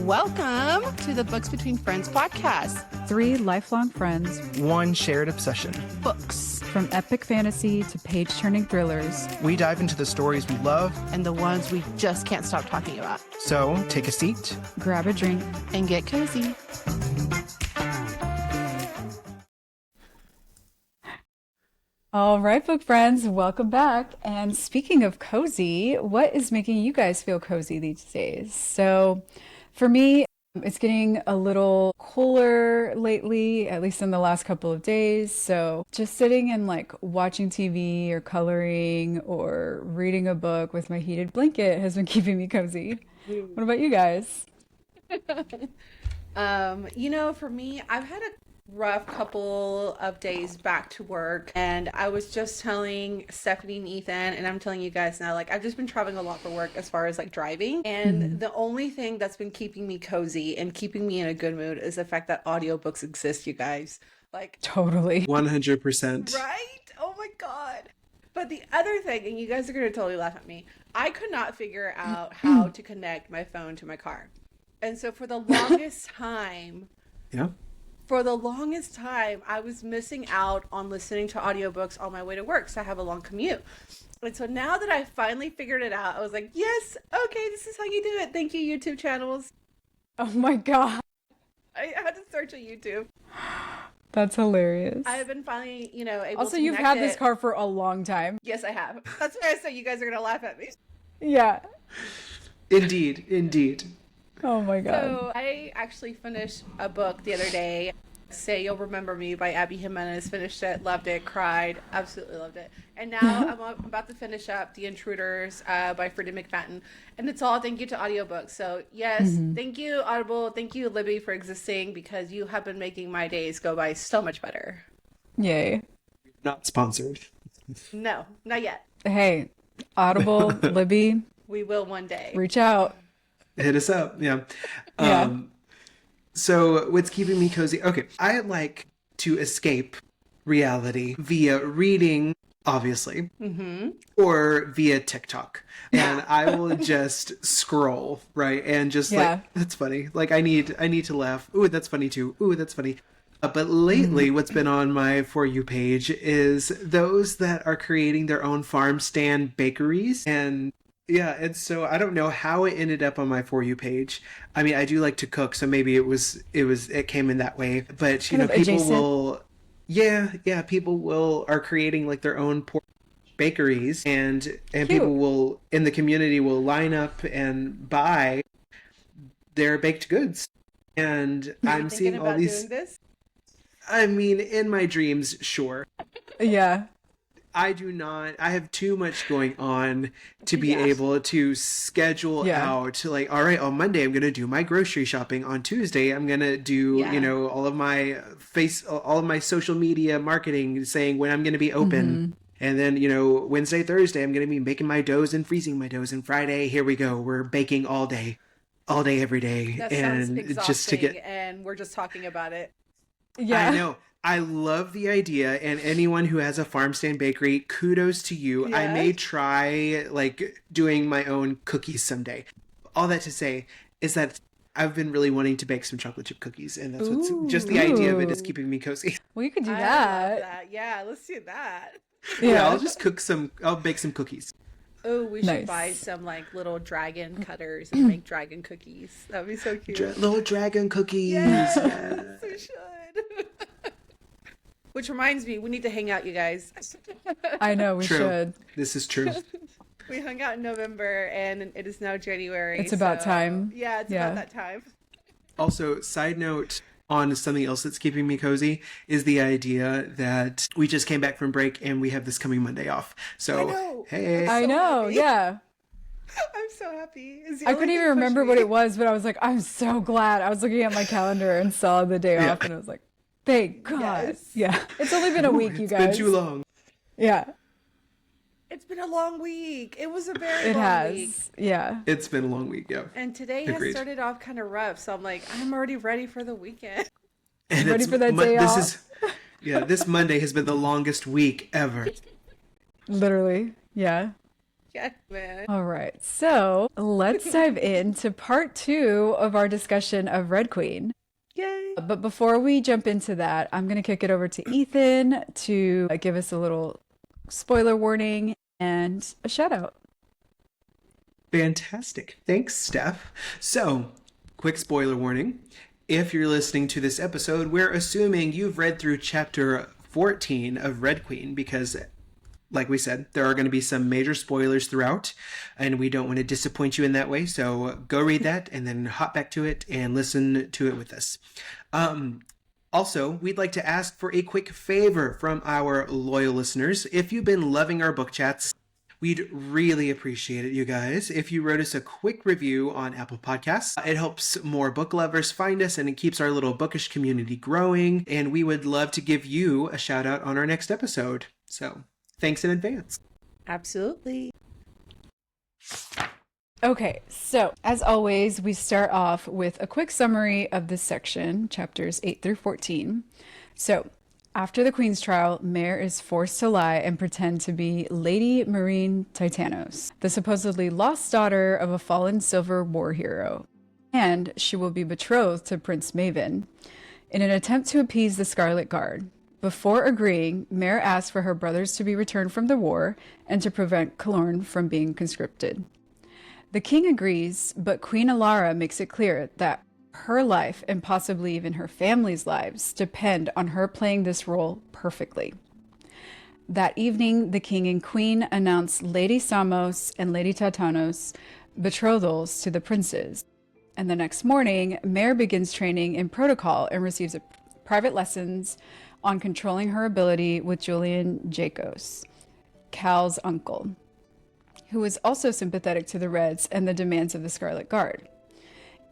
Welcome to the Books Between Friends podcast. 3 lifelong friends, one shared obsession. Books. From epic fantasy to page-turning thrillers. We dive into the stories we love And the ones we just can't stop talking about. So take a seat, Grab a drink, and get cozy. All right, book friends, welcome back. And speaking of cozy, what is making you guys feel cozy these days? So for me, it's getting a little cooler lately, at least in the last couple of days. So just sitting and like watching TV or coloring or reading a book with my heated blanket has been keeping me cozy. What about you guys? For me, I've had a rough couple of days back to work, and I was just telling Stephanie and Ethan, and I'm telling you guys now, like, I've just been traveling a lot for work as far as like driving, and the only thing that's been keeping me cozy and keeping me in a good mood is the fact that audiobooks exist, you guys. Like, Totally. 100%. right? Oh my god. But the other thing, and you guys are going to totally laugh at me, I could not figure out how to connect my phone to my car. And so for the longest time, Yeah. I was missing out on listening to audiobooks on my way to work, so I have a long commute. And so now that I finally figured it out, I was like, yes, okay, this is how you do it. Thank you, YouTube channels. Oh my God. I had to search on YouTube. That's hilarious. I have been finally, able Also, to you've connect had this it. car for a long time. Yes, I have. That's why I said you guys are going to laugh at me. Yeah. Indeed. Oh my God. So I actually finished a book the other day, Say You'll Remember Me by Abby Jimenez. Finished it, loved it, cried, absolutely loved it. And now I'm about to finish up The Intruders by Frida McFadden. And it's all thank you to audiobooks. So yes, thank you Audible, thank you Libby for existing, because you have been making my days go by so much better. Yay. Not sponsored. No, not yet. Hey, Audible, Libby, We will one day. reach out. Hit us up. Yeah. Yeah. So what's keeping me cozy? Okay. I like to escape reality via reading, obviously, or via TikTok. And I will just scroll, right? And just like, that's funny. Like I need to laugh. Ooh, that's funny too. Ooh, that's funny. But lately, what's been on my For You page is those that are creating their own farm stand bakeries. And yeah, and so I don't know how it ended up on my For You page. I mean, I do like to cook, so maybe it came in that way. But people adjacent. will, people are creating like their own bakeries, and people will in the community will line up and buy their baked goods. And I'm seeing all these. Doing this? I mean, in my dreams, sure. Yeah. I do not. I have too much going on to be able to schedule out. Like, all right, on Monday I'm going to do my grocery shopping. On Tuesday I'm going to do, all of my social media marketing, saying when I'm going to be open. And then, Wednesday, Thursday I'm going to be making my doughs and freezing my doughs. And Friday, here we go. We're baking all day, every day. That and sounds exhausting, just to get. and we're just talking about it. Yeah. I know. I love the idea, and anyone who has a farm stand bakery, kudos to you. Yes. I may try like doing my own cookies someday. All that to say is that I've been really wanting to bake some chocolate chip cookies, and that's what's just the idea of it is keeping me cozy. Well, you could do I that. love that. Yeah, let's do that. Yeah, I'll bake some cookies. Oh, we should buy some like little dragon cutters and make dragon cookies. That'd be so cute. Little dragon cookies. Yes, we should. Which reminds me, we need to hang out, you guys. I know, we True. should. This is true. We hung out in November, and it is now January. It's about time. Yeah, it's about that time. Also, side note on something else that's keeping me cozy is the idea that we just came back from break and we have this coming Monday off. So, hey. I know, happy. yeah. I'm so happy. I couldn't even remember what it was, but I was like, I'm so glad. I was looking at my calendar and saw the day off, and I was like, thank God. Yes. Yeah. It's only been a week, you guys. It's been too long. Yeah. It's been a long week. It was a very It long has. week. Yeah. It's been a long week, yeah. And today Agreed. has started off kind of rough, so I'm like, I'm already ready for the weekend. And Ready for that day off. This Monday has been the longest week ever. Literally. Yeah. Yeah, man. All right, so let's dive into part 2 of our discussion of Red Queen. Yay. But before we jump into that, I'm going to kick it over to Ethan to give us a little spoiler warning and a shout out. Fantastic. Thanks, Steph. So, quick spoiler warning. If you're listening to this episode, we're assuming you've read through chapter 14 of Red Queen because, like we said, there are going to be some major spoilers throughout, and we don't want to disappoint you in that way. So go read that and then hop back to it and listen to it with us. Also, we'd like to ask for a quick favor from our loyal listeners. If you've been loving our book chats, we'd really appreciate it, you guys, if you wrote us a quick review on Apple Podcasts. It helps more book lovers find us, and it keeps our little bookish community growing, and we would love to give you a shout out on our next episode. So, thanks in advance. Absolutely. Okay, so as always, we start off with a quick summary of this section, chapters 8 through 14. So, after the Queenstrial, Mare is forced to lie and pretend to be Lady Marine Titanos, the supposedly lost daughter of a fallen Silver War hero, and she will be betrothed to Prince Maven in an attempt to appease the Scarlet Guard. Before agreeing, Mare asks for her brothers to be returned from the war and to prevent Kalorn from being conscripted. The king agrees, but Queen Alara makes it clear that her life and possibly even her family's lives depend on her playing this role perfectly. That evening, the king and queen announce Lady Samos and Lady Tatanos' betrothals to the princes. And the next morning, Mare begins training in protocol and receives private lessons on controlling her ability with Julian Jacos, Cal's uncle, who is also sympathetic to the Reds and the demands of the Scarlet Guard.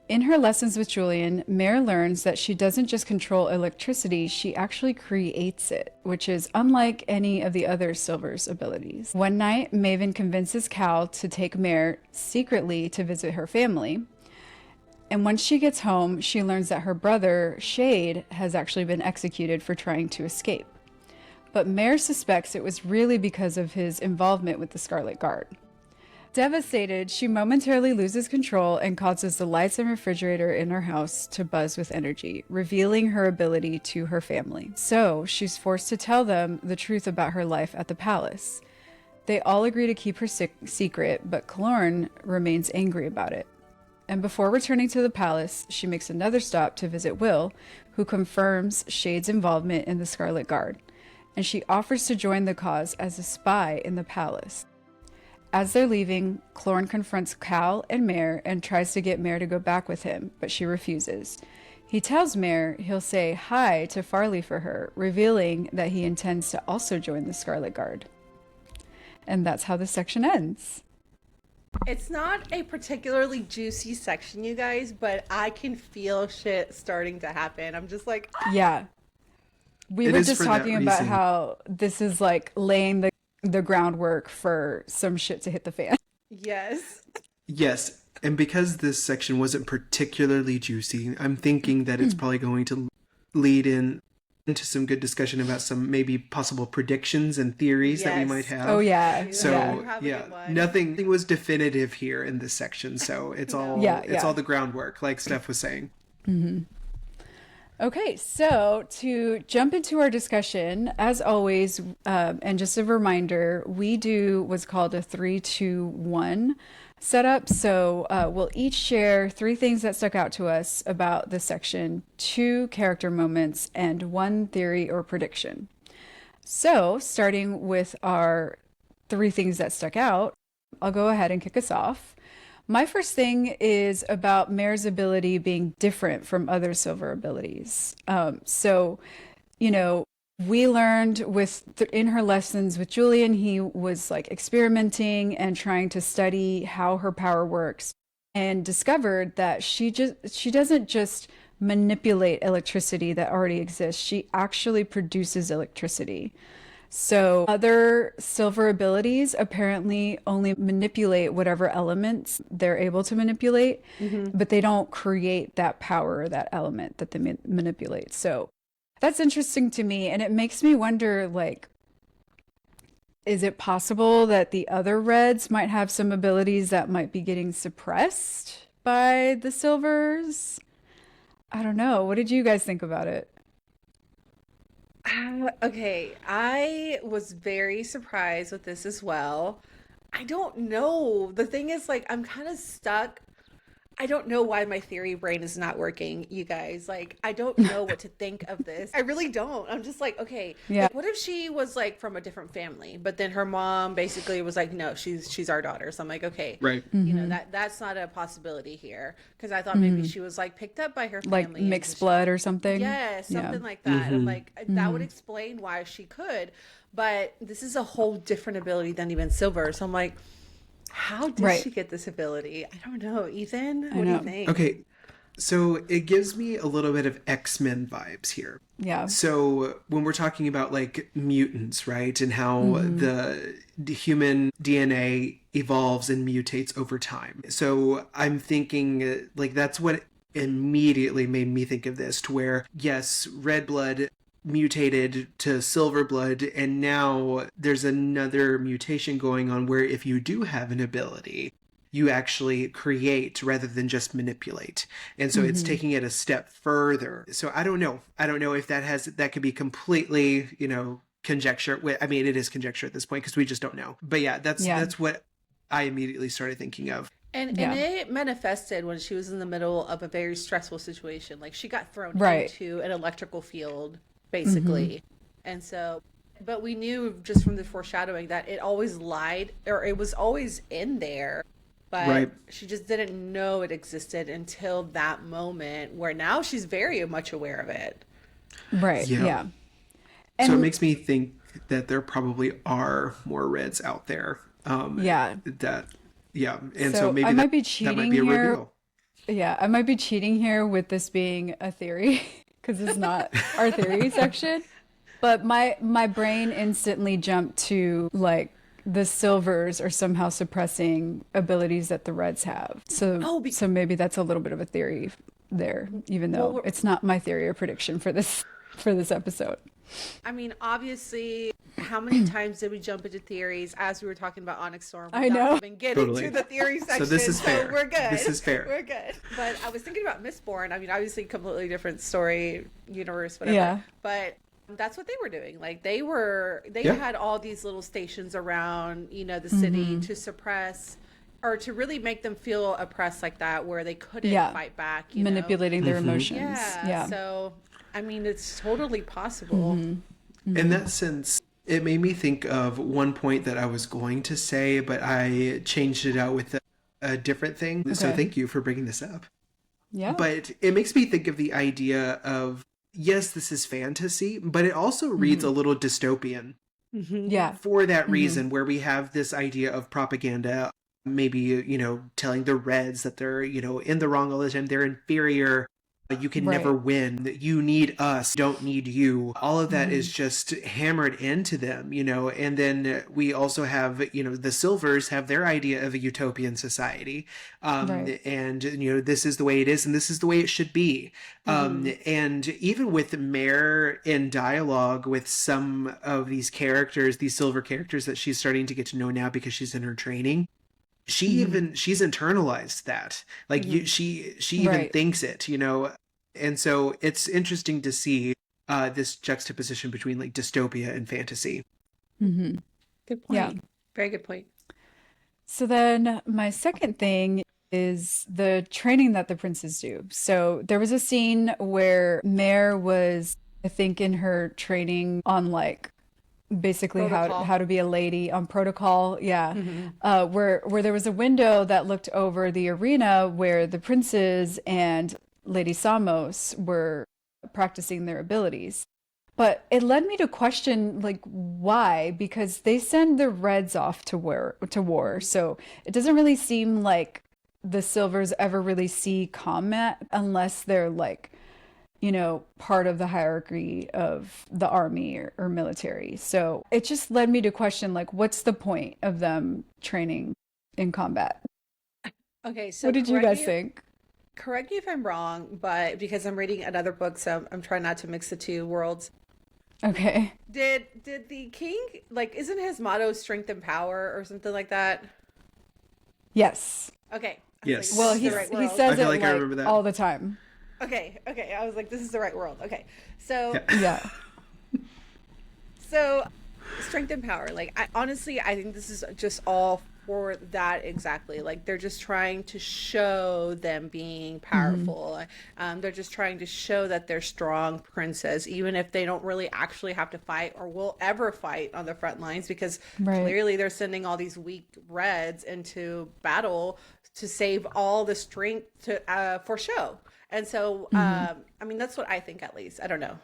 In her lessons with Julian, Mare learns that she doesn't just control electricity, she actually creates it, which is unlike any of the other Silver's abilities. One night, Maven convinces Cal to take Mare secretly to visit her family. And once she gets home, she learns that her brother, Shade, has actually been executed for trying to escape. But Mare suspects it was really because of his involvement with the Scarlet Guard. Devastated, she momentarily loses control and causes the lights and refrigerator in her house to buzz with energy, revealing her ability to her family. So she's forced to tell them the truth about her life at the palace. They all agree to keep her secret, but Kalorn remains angry about it. And before returning to the palace, she makes another stop to visit Will, who confirms Shade's involvement in the Scarlet Guard, and she offers to join the cause as a spy in the palace. As they're leaving, Kalorn confronts Cal and Mare and tries to get Mare to go back with him, but she refuses. He tells Mare he'll say hi to Farley for her, revealing that he intends to also join the Scarlet Guard. And that's how the section ends. It's not a particularly juicy section, you guys, but I can feel shit starting to happen. I'm just like, ah! Yeah. We It were is just for that talking about reason. how this is like laying the groundwork for some shit to hit the fan. Yes. Yes, and because this section wasn't particularly juicy, I'm thinking that it's probably going to lead into some good discussion about some maybe possible predictions and theories that we Yes. might have. Oh yeah. You So have a good one. nothing was definitive here in this section. So it's all Yeah. all the groundwork, like Steph was saying. Okay, so to jump into our discussion, as always, and just a reminder, we do what's called a 3-2-1 setup. So we'll each share 3 things that stuck out to us about this section, 2 character moments, and 1 theory or prediction. So starting with our 3 things that stuck out, I'll go ahead and kick us off. My first thing is about Mare's ability being different from other Silver abilities. We learned in her lessons with Julian, he was like experimenting and trying to study how her power works, and discovered that she doesn't just manipulate electricity that already exists. She actually produces electricity. So other Silver abilities apparently only manipulate whatever elements they're able to manipulate, but they don't create that power or that element that they manipulate. So that's interesting to me. And it makes me wonder, like, Is it possible that the other reds might have some abilities that might be getting suppressed by the silvers? I don't know. What did you guys think about it? Okay, I was very surprised with this as well. I don't know. The thing is, like, I'm kind of stuck. I don't know why my theory brain is not working, you guys. Like, I don't know what to think of this. I really don't. I'm just like, okay, Yeah. like, what if she was like from a different family, but then her mom basically was like, no, she's our daughter. So I'm like, okay, Right. you know, that's not a possibility here, because I thought maybe she was like picked up by her Like family and mixed just blood or something? yeah, Yeah. something like that. I'm like, that would explain why she could, but this is a whole different ability than even Silver. So I'm like, how did Right. she get this ability? I don't know. Ethan, I what do you know. think? Okay. So it gives me a little bit of X-Men vibes here. Yeah. So when we're talking about like mutants, right, and how the human DNA evolves and mutates over time. So I'm thinking like that's what immediately made me think of this, to where yes, red blood mutated to silver blood, and now there's another mutation going on where if you do have an ability, you actually create rather than just manipulate. And so it's taking it a step further. So I don't know. I don't know if that could be completely, conjecture. I mean, it is conjecture at this point because we just don't know. But yeah, that's what I immediately started thinking of. And Yeah. it manifested when she was in the middle of a very stressful situation. Like she got thrown Right. into an electrical field, basically. And so, but we knew just from the foreshadowing that it always lied, or it was always in there. But Right. she just didn't know it existed until that moment, where now she's very much aware of it. Right. Yeah. Yeah. So it And makes me think that there probably are more reds out there. yeah. And so So maybe I might be that might cheating be a here. reveal. Yeah, I might be cheating here with this being a theory because it's not our theory section. But my brain instantly jumped to like the silvers are somehow suppressing abilities that the reds have. So Oh, so maybe that's a little bit of a theory there, even Well, though it's not my theory or prediction for this episode. I mean, obviously, how many times did we jump into theories as we were talking about Onyx Storm I without know. even getting Totally. to the theory section? this is fair. We're good. This is fair. We're good. But I was thinking about Mistborn. I mean, obviously, completely different story, universe, whatever. Yeah. But that's what they were doing. Like they Yeah. had all these little stations around, the city to suppress or to really make them feel oppressed like that, where they couldn't Yeah. fight back. Manipulating their emotions. Yeah. Yeah. So, I mean, it's totally possible. In that sense, it made me think of one point that I was going to say, but I changed it out with a different thing. So Okay. thank you for bringing this up. Yeah. But it makes me think of the idea of, yes, this is fantasy, but it also reads a little dystopian Yeah. for that reason, where we have this idea of propaganda, maybe, telling the Reds that they're, in the wrong all the time, they're inferior. You can Right. never win. You need us, don't need you. All of that is just hammered into them, and then we also have, the Silvers have their idea of a utopian society. Right. And, this is the way it is and this is the way it should be. And even with Mare in dialogue with some of these characters, these Silver characters that she's starting to get to know now because she's in her training, she's internalized that. Like she even Right. thinks it, and so it's interesting to see this juxtaposition between like dystopia and fantasy. Good point. Yeah. Very good point. So then my second thing is the training that the princes do. So there was a scene where Mare was, I think, in her training on like basically Protocol. how to be a lady on protocol. Yeah. Where there was a window that looked over the arena where the princes and Lady Samos were practicing their abilities. But it led me to question like why, because they send the Reds off to war. So it doesn't really seem like the Silvers ever really see combat unless they're like, part of the hierarchy of the army or military. So it just led me to question like what's the point of them training in combat? Okay, so What did you guys think? correct me if I'm wrong, but because I'm reading another book, so I'm trying not to mix the two worlds. Okay. Did the king, like, isn't his motto strength and power or something like that? Yes. Okay. Yes. Well, This is the right he world. says I feel it like I remember that. all the time. Okay. I was like, this is the right world. Okay. So, Yeah. so strength and power. Like, I think this is just all for that exactly. Like, they're just trying to show them being powerful. They're just trying to show that they're strong princes, even if they don't really actually have to fight or will ever fight on the front lines, because clearly they're sending all these weak reds into battle to save all the strength to for show. And so, I mean, that's what I think, at least. I don't know.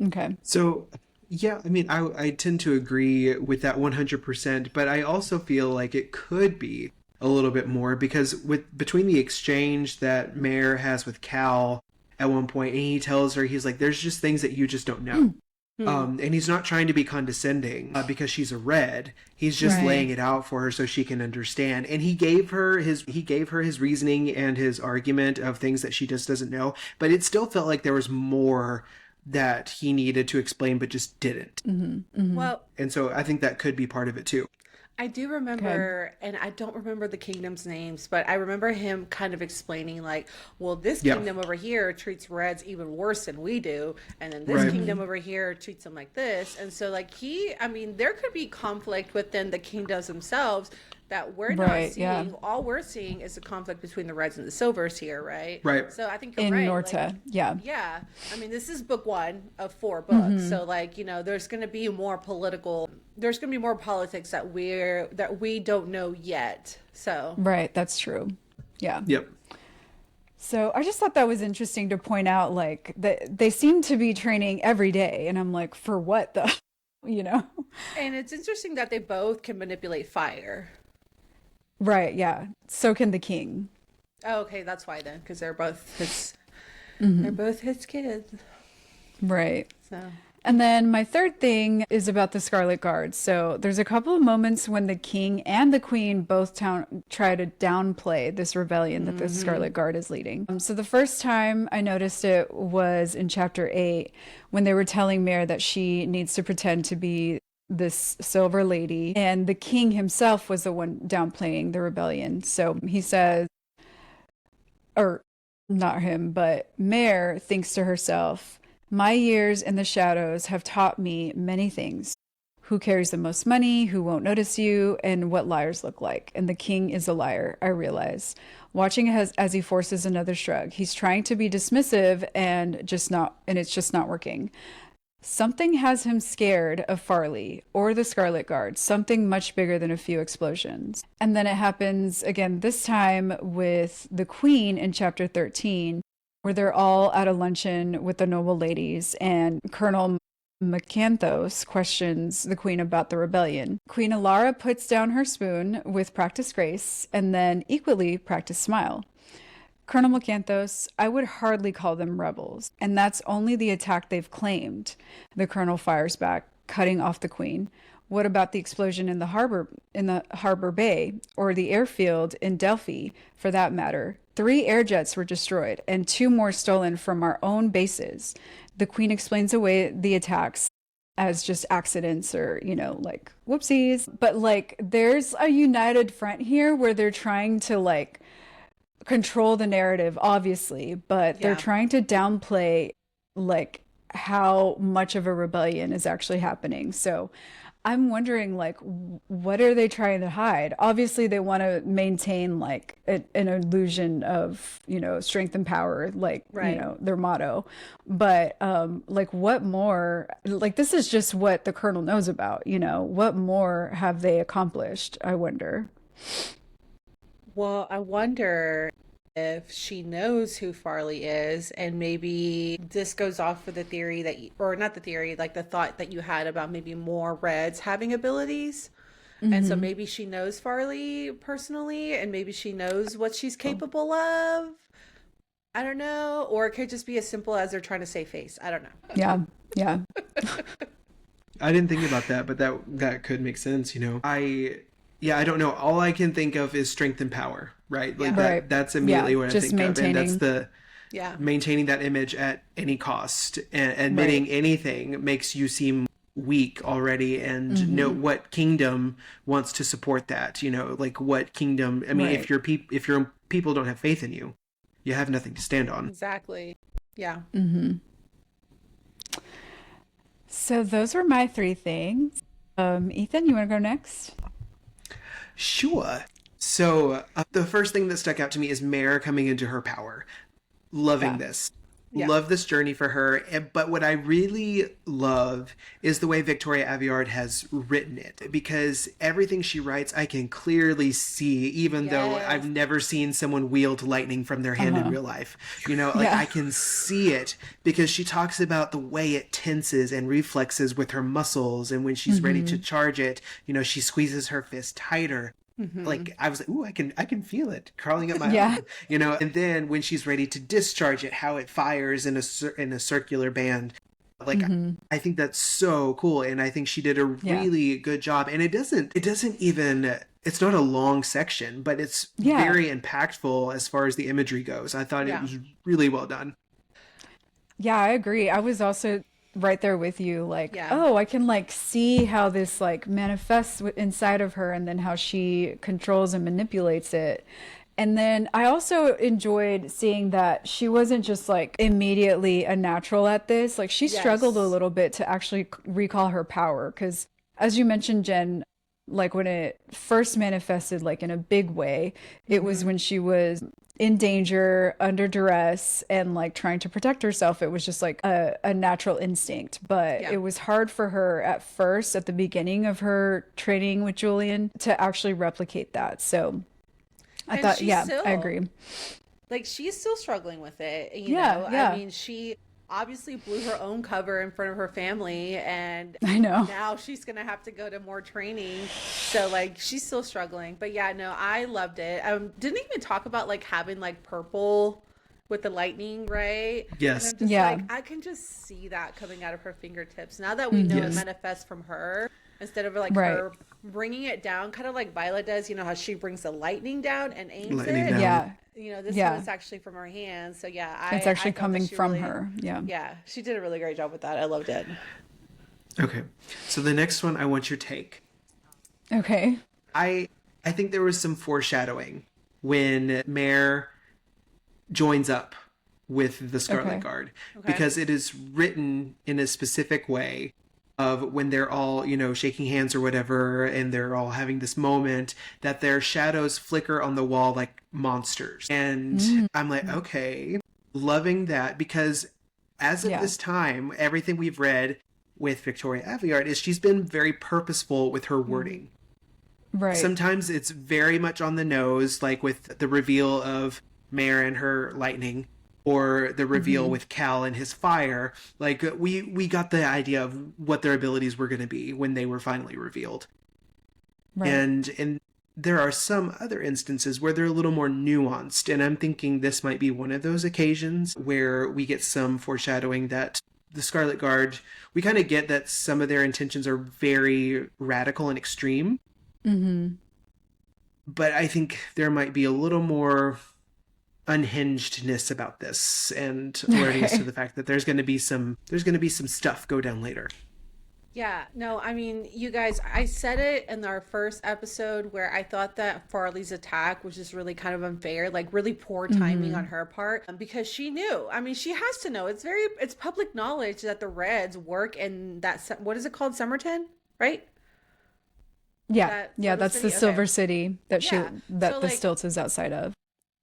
Okay. So, yeah, I mean, I tend to agree with that 100%, but I also feel like it could be a little bit more, because between the exchange that Mare has with Cal at one point, and he tells her, he's like, there's just things that you just don't know. And he's not trying to be condescending because she's a red. He's just laying it out for her so she can understand. And he gave her his reasoning and his argument of things that she just doesn't know. But it still felt like there was more that he needed to explain, but just didn't. Well, And so I think that could be part of it too. I do remember, and I don't remember the kingdoms' names, but I remember him kind of explaining, like, well, this kingdom over here treats reds even worse than we do, and then this kingdom over here treats them like this. And so, like, I mean, there could be conflict within the kingdoms themselves that we're not seeing. Yeah. All we're seeing is a conflict between the reds and the silvers here, right? Right. So I think you're In right. Norta. Like, yeah. yeah. I mean, this is book 1 of 4 books. So, like, you know, there's going to be more politics that we don't know yet. So Right. That's true. Yeah. Yep. So I just thought that was interesting to point out, like, that they seem to be training every day. And I'm like, for what though? You know? And it's interesting that they both can manipulate fire. Right. Yeah. So can the king. Oh, okay, that's why then, because they're both his kids. Right. So And then my third thing is about the Scarlet Guard. So there's a couple of moments when the king and the queen both try to downplay this rebellion that the Scarlet Guard is leading. So the first time I noticed it was in chapter 8, when they were telling Mare that she needs to pretend to be this silver lady, and the king himself was the one downplaying the rebellion. So he says, or not him, but Mare thinks to herself, my years in the shadows have taught me many things. Who carries the most money, who won't notice you, and what liars look like. And the king is a liar, I realize. Watching as he forces another shrug. He's trying to be dismissive and it's just not working. Something has him scared of Farley or the Scarlet Guard, something much bigger than a few explosions. And then it happens again, this time with the Queen in chapter 13, where they're all at a luncheon with the noble ladies, and Colonel Macanthos questions the Queen about the rebellion. Queen Alara puts down her spoon with practiced grace and then equally practiced smile. Colonel Macanthos, I would hardly call them rebels, and that's only the attack they've claimed. The colonel fires back, cutting off the Queen. What about the explosion in the harbor bay, or the airfield in Delphi, for that matter? 3 air jets were destroyed, and 2 more stolen from our own bases. The Queen explains away the attacks as just accidents or, like, whoopsies. But, like, there's a united front here where they're trying to, like, control the narrative, obviously, but they're trying to downplay, like, how much of a rebellion is actually happening. So I'm wondering, like, what are they trying to hide? Obviously, they want to maintain, like, an illusion of, strength and power, like, their motto. But, like, what more? Like, this is just what the colonel knows about, what more have they accomplished, I wonder. well, I wonder if she knows who Farley is, and maybe this goes off for the theory that, or not the theory, like the thought that you had about maybe more reds having abilities. And so maybe she knows Farley personally, and maybe she knows what she's capable of. I don't know. Or it could just be as simple as they're trying to save face. I don't know. Yeah. I didn't think about that, but that could make sense, I don't know. All I can think of is strength and power, right? Like that's immediately what I just think of. And maintaining. that's Yeah. Maintaining that image at any cost and admitting anything makes you seem weak already, and know what kingdom wants to support that, like what kingdom. I mean, if your people don't have faith in you, you have nothing to stand on. Exactly. Yeah. So those were my three things. Ethan, you want to go next? Sure. So the first thing that stuck out to me is Mare coming into her power. Loving this. Yeah. Love this journey for her. But what I really love is the way Victoria Aveyard has written it, because everything she writes, I can clearly see, even though I've never seen someone wield lightning from their hand in real life. I can see it, because she talks about the way it tenses and reflexes with her muscles. And when she's ready to charge it, she squeezes her fist tighter. Like I was like, ooh, I can feel it crawling up my arm, and then when she's ready to discharge it, how it fires in a circular band. Like I think that's so cool, and I think she did a really good job. And it doesn't even, it's not a long section, but it's very impactful as far as the imagery goes. I thought it was really well done. Yeah, I agree. I was also right there with you, like, oh, I can like see how this like manifests inside of her, and then how she controls and manipulates it. And then I also enjoyed seeing that she wasn't just like immediately a natural at this. Like she struggled a little bit to actually recall her power, because as you mentioned, Jen, like when it first manifested like in a big way, it was when she was in danger, under duress, and like trying to protect herself. It was just like a natural instinct. But it was hard for her at first, at the beginning of her training with Julian, to actually replicate that. So I thought, I agree. Like she's still struggling with it, you know? I mean, she obviously blew her own cover in front of her family, and I know now she's gonna have to go to more training, so like she's still struggling. But yeah, no, I loved it. Didn't even talk about like having like purple with the lightning, right? Yes. And I'm just like, I can just see that coming out of her fingertips now that we know it manifests from her, instead of like her bringing it down, kind of like Violet does, how she brings the lightning down and aims it down. This one is actually from her hands. So it's actually coming from her. Yeah, she did a really great job with that. I loved it. Okay, so the next one, I want your take. Okay. I think there was some foreshadowing when Mare joins up with the Scarlet Guard, because it is written in a specific way of when they're all, shaking hands or whatever, and they're all having this moment, that their shadows flicker on the wall like monsters. And I'm like, okay, loving that, because as of this time, everything we've read with Victoria Aveyard is she's been very purposeful with her wording. Right. Sometimes it's very much on the nose, like with the reveal of Mare and her lightning, or the reveal with Cal and his fire. Like we got the idea of what their abilities were going to be when they were finally revealed. Right. And there are some other instances where they're a little more nuanced, and I'm thinking this might be one of those occasions where we get some foreshadowing that the Scarlet Guard, we kind of get that some of their intentions are very radical and extreme. But I think there might be a little more unhingedness about this, and awareness to the fact that there's going to be some stuff go down later. Yeah, no, I mean, you guys, I said it in our first episode where I thought that Farley's attack was just really kind of unfair, like really poor timing on her part, because she knew. I mean, she has to know. It's public knowledge that the Reds work in that, what is it called? Somerton, right? Yeah, that's the Silver City that so the Stilts is outside of.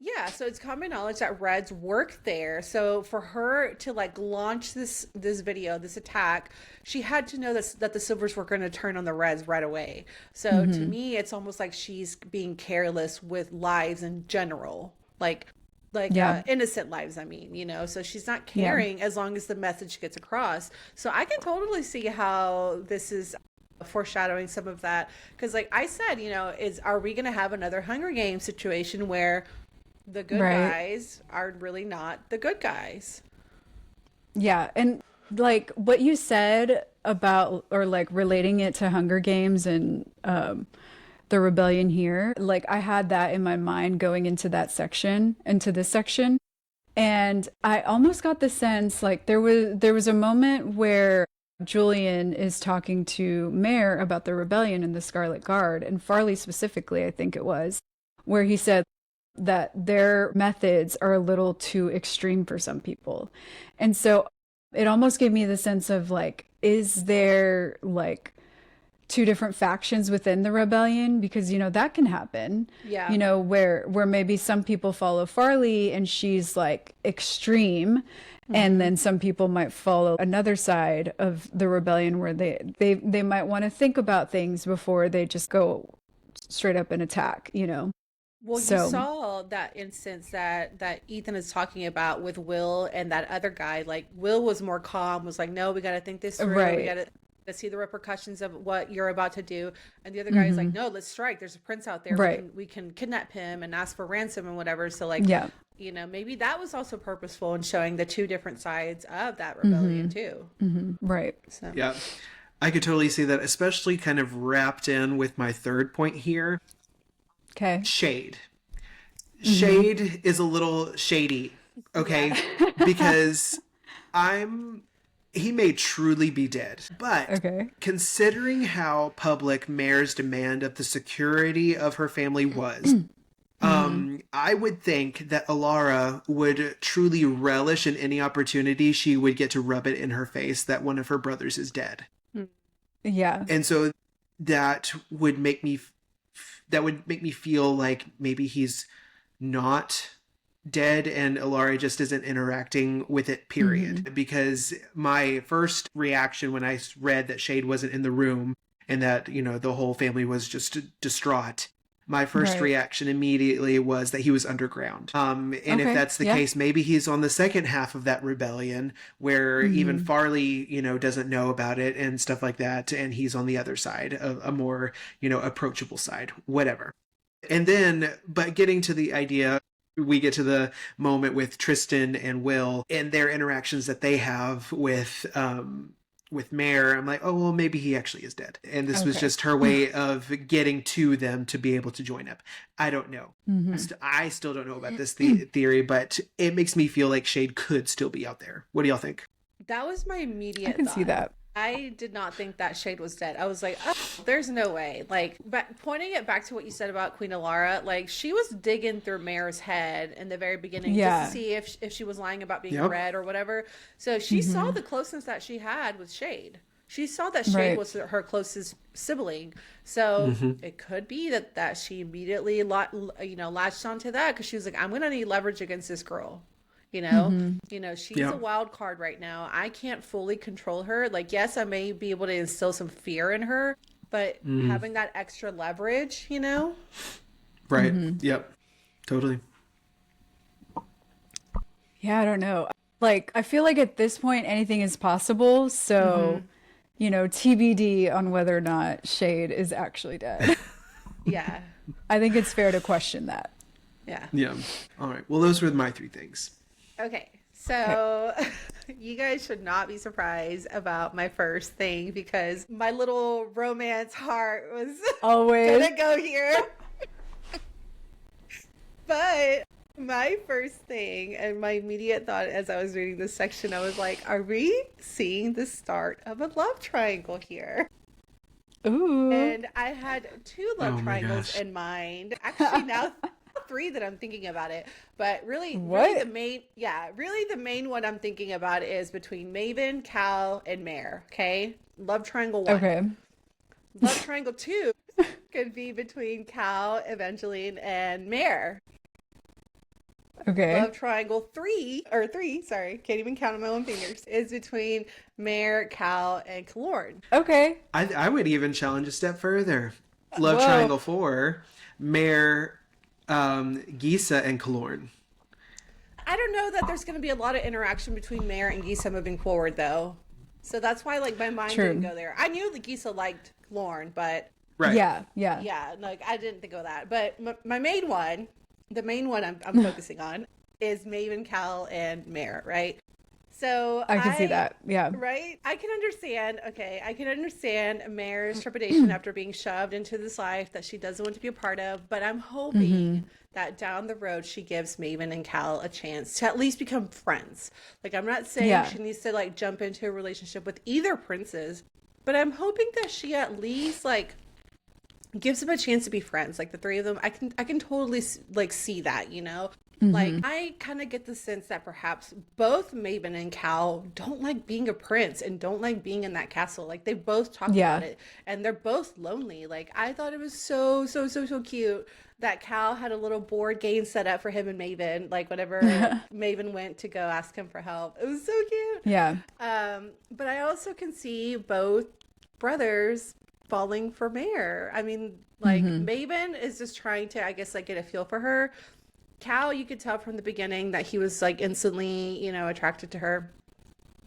Yeah, so it's common knowledge that Reds work there. So for her to like launch this video, this attack, she had to know that the Silvers were going to turn on the Reds right away. So to me, it's almost like she's being careless with lives in general, like innocent lives. I mean, so she's not caring as long as the message gets across. So I can totally see how this is foreshadowing some of that, because like I said, are we going to have another Hunger Games situation where the good guys are really not the good guys? Yeah, and like what you said about, or like relating it to Hunger Games and the rebellion here, like I had that in my mind going into this section, And I almost got the sense like there was a moment where Julian is talking to Mare about the rebellion in the Scarlet Guard, and Farley specifically, I think it was, where he said that their methods are a little too extreme for some people. And so it almost gave me the sense of like, is there like two different factions within the rebellion? Because that can happen. Yeah. Where maybe some people follow Farley and she's like extreme, and then some people might follow another side of the rebellion where they might want to think about things before they just go straight up and attack. Well, So you saw that instance that Ethan is talking about with Will and that other guy. Like Will was more calm, was like, "No, we got to think this through. We right. got to see the repercussions of what you're about to do." And the other guy is like, "No, let's strike. There's a prince out there. Right. We can kidnap him and ask for ransom and whatever." So like, Yeah. maybe that was also purposeful in showing the two different sides of that rebellion too. Right. So Yeah. I could totally see that, especially kind of wrapped in with my third point here. Okay. Shade. Shade is a little shady, okay? Because he may truly be dead. But Okay. considering how public Mare's demand of the security of her family was, I would think that Alara would truly relish in any opportunity she would get to rub it in her face that one of her brothers is dead. Yeah. And so that would make me feel like maybe he's not dead and Alara just isn't interacting with it, period. Because my first reaction when I read that Shade wasn't in the room and that, the whole family was just distraught, my first Right. reaction immediately was that he was underground. And if Okay, that's the yeah. case, maybe he's on the second half of that rebellion where even Farley, doesn't know about it and stuff like that. And he's on the other side, a more, approachable side, whatever. And then, but getting to the idea, we get to the moment with Tristan and Will and their interactions that they have with Mare. I'm like, oh, well, maybe he actually is dead. And this was Okay. just her way of getting to them to be able to join up. I don't know. I still don't know about this theory, but it makes me feel like Shade could still be out there. What do y'all think? that was my immediate I can thought. see that. I did not think that Shade was dead. I was like, oh, there's no way. Like, but pointing it back to what you said about Queen Alara, like she was digging through Mare's head in the very beginning Yeah. just to see if she was lying about being Yep. red or whatever. So she saw the closeness that she had with Shade. She saw that Shade Right. was her closest sibling. So it could be that she immediately latched onto that because she was like, I'm gonna need leverage against this girl. She's Yeah. a wild card right now. I can't fully control her. Like, yes, I may be able to instill some fear in her, but having that extra leverage, Right. Yep. Totally. Yeah, I don't know. Like, I feel like at this point anything is possible. So, TBD on whether or not Shade is actually dead. Yeah. I think it's fair to question that. Yeah. Yeah. All right. Well, those were my three things. Okay. So you guys should not be surprised about my first thing because my little romance heart was Always. gonna go here. But my first thing and my immediate thought as I was reading this section, I was like, are we seeing the start of a love triangle here? Ooh. And I had two Oh love my triangles gosh. in mind. Actually, now three that I'm thinking about it. But really What? the main one I'm thinking about is between Maven, Cal, and Mare. Okay, love triangle one. Okay. Love triangle two could be between Cal, Evangeline, and Mare. Okay. Love triangle three, sorry, can't even count on my own fingers, is between Mare, Cal, and Kalorn. Okay. I would even challenge a step further. Love Whoa. Triangle 4, Mare, Gisa, and Kalorn. I don't know that there's going to be a lot of interaction between Mare and Gisa moving forward, though. So that's why, like, my mind True. didn't go there. I knew that Gisa liked Lorne, but Right. Yeah. Yeah. yeah, like, I didn't think of that. But my main one, the main one I'm focusing on is Maven, Cal, and Mare, right? So I can see that. Yeah. Right? I can understand. Okay, I can understand Mare's trepidation after being shoved into this life that she doesn't want to be a part of. But I'm hoping that down the road she gives Maven and Cal a chance to at least become friends. Like, I'm not saying she needs to like jump into a relationship with either princes, but I'm hoping that she at least like gives them a chance to be friends. Like the three of them, I can totally like see that, you know. Like, I kind of get the sense that perhaps both Maven and Cal don't like being a prince and don't like being in that castle. Like, they both talk about it, and they're both lonely. Like, I thought it was so cute that Cal had a little board game set up for him and Maven. Like, whenever Maven went to go ask him for help, it was so cute. Yeah. But I also can see both brothers falling for Mare. I mean, like, Maven is just trying to, I guess, like, get a feel for her. Cal, you could tell from the beginning that he was like instantly, you know, attracted to her.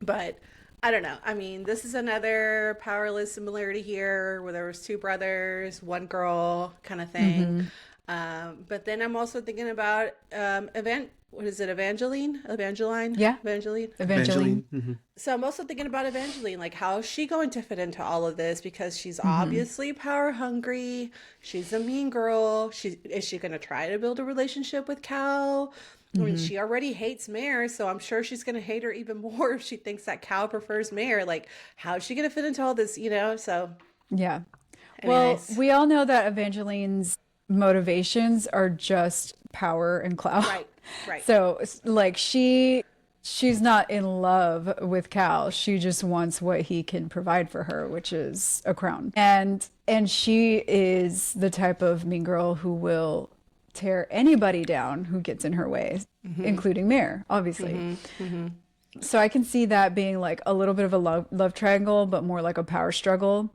But I don't know. I mean, this is another powerless similarity here where there was two brothers, one girl kind of thing. But then I'm also thinking about Evangeline? Yeah. Evangeline. So I'm also thinking about Evangeline, like, how is she going to fit into all of this? Because she's obviously power hungry. She's a mean girl. Is she going to try to build a relationship with Cal? I mean, she already hates Mare, so I'm sure she's going to hate her even more if she thinks that Cal prefers Mare. Like, how is she going to fit into all this, you know? So, yeah. anyways. Well, we all know that Evangeline's motivations are just power and clout. Right. So, like, she's not in love with Cal. She just wants what he can provide for her, which is a crown. And she is the type of mean girl who will tear anybody down who gets in her way, including Mare, obviously. So I can see that being like a little bit of a love triangle, but more like a power struggle.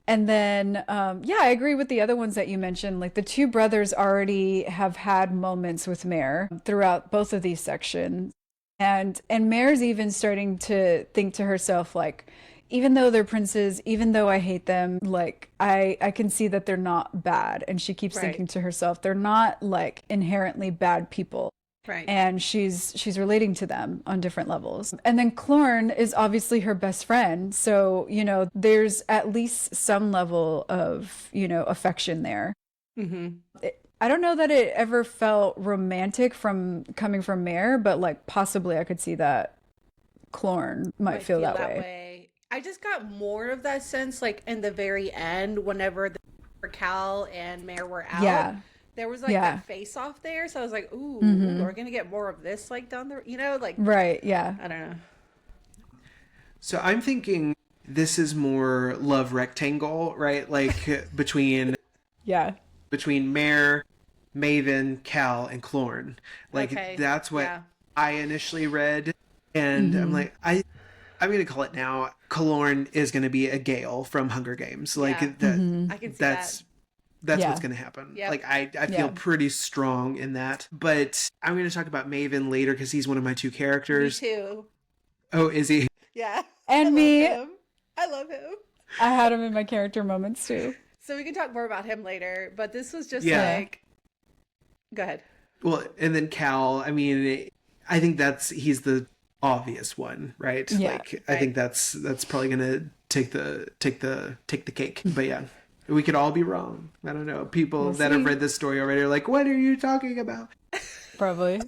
And then, I agree with the other ones that you mentioned. Like, the two brothers already have had moments with Mare throughout both of these sections. And Mare's even starting to think to herself, like, even though they're princes, even though I hate them, like, I can see that they're not bad. And she keeps thinking to herself, they're not like inherently bad people. Right. And she's relating to them on different levels. And then Clorn is obviously her best friend. So, you know, there's at least some level of, you know, affection there. I don't know that it ever felt romantic coming from Mare, but like possibly I could see that Clorn might feel that way. I just got more of that sense, like, in the very end, whenever Cal and Mare were out. Yeah. There was like that face off there, so I was like, ooh, we're gonna get more of this, like, down the, you know, like, right, yeah. I don't know. So I'm thinking this is more love rectangle, right? Like between Mare, Maven, Cal, and Clorn. Like, that's what I initially read, and I'm like, I'm gonna call it now. Clorn is gonna be a Gale from Hunger Games. Like that. I can see that. That's what's going to happen. Yep. Like, I feel pretty strong in that. But I'm going to talk about Maven later because he's one of my two characters. Me too. Oh, is he? Yeah. And me. I love him. I had him in my character moments too. So we can talk more about him later. But this was just like... Go ahead. Well, and then Cal, I mean, I think he's the obvious one, right? Yeah. Like, I think that's probably going to take the cake. But yeah. We could all be wrong. I don't know. People that have read this story already are like, what are you talking about? Probably.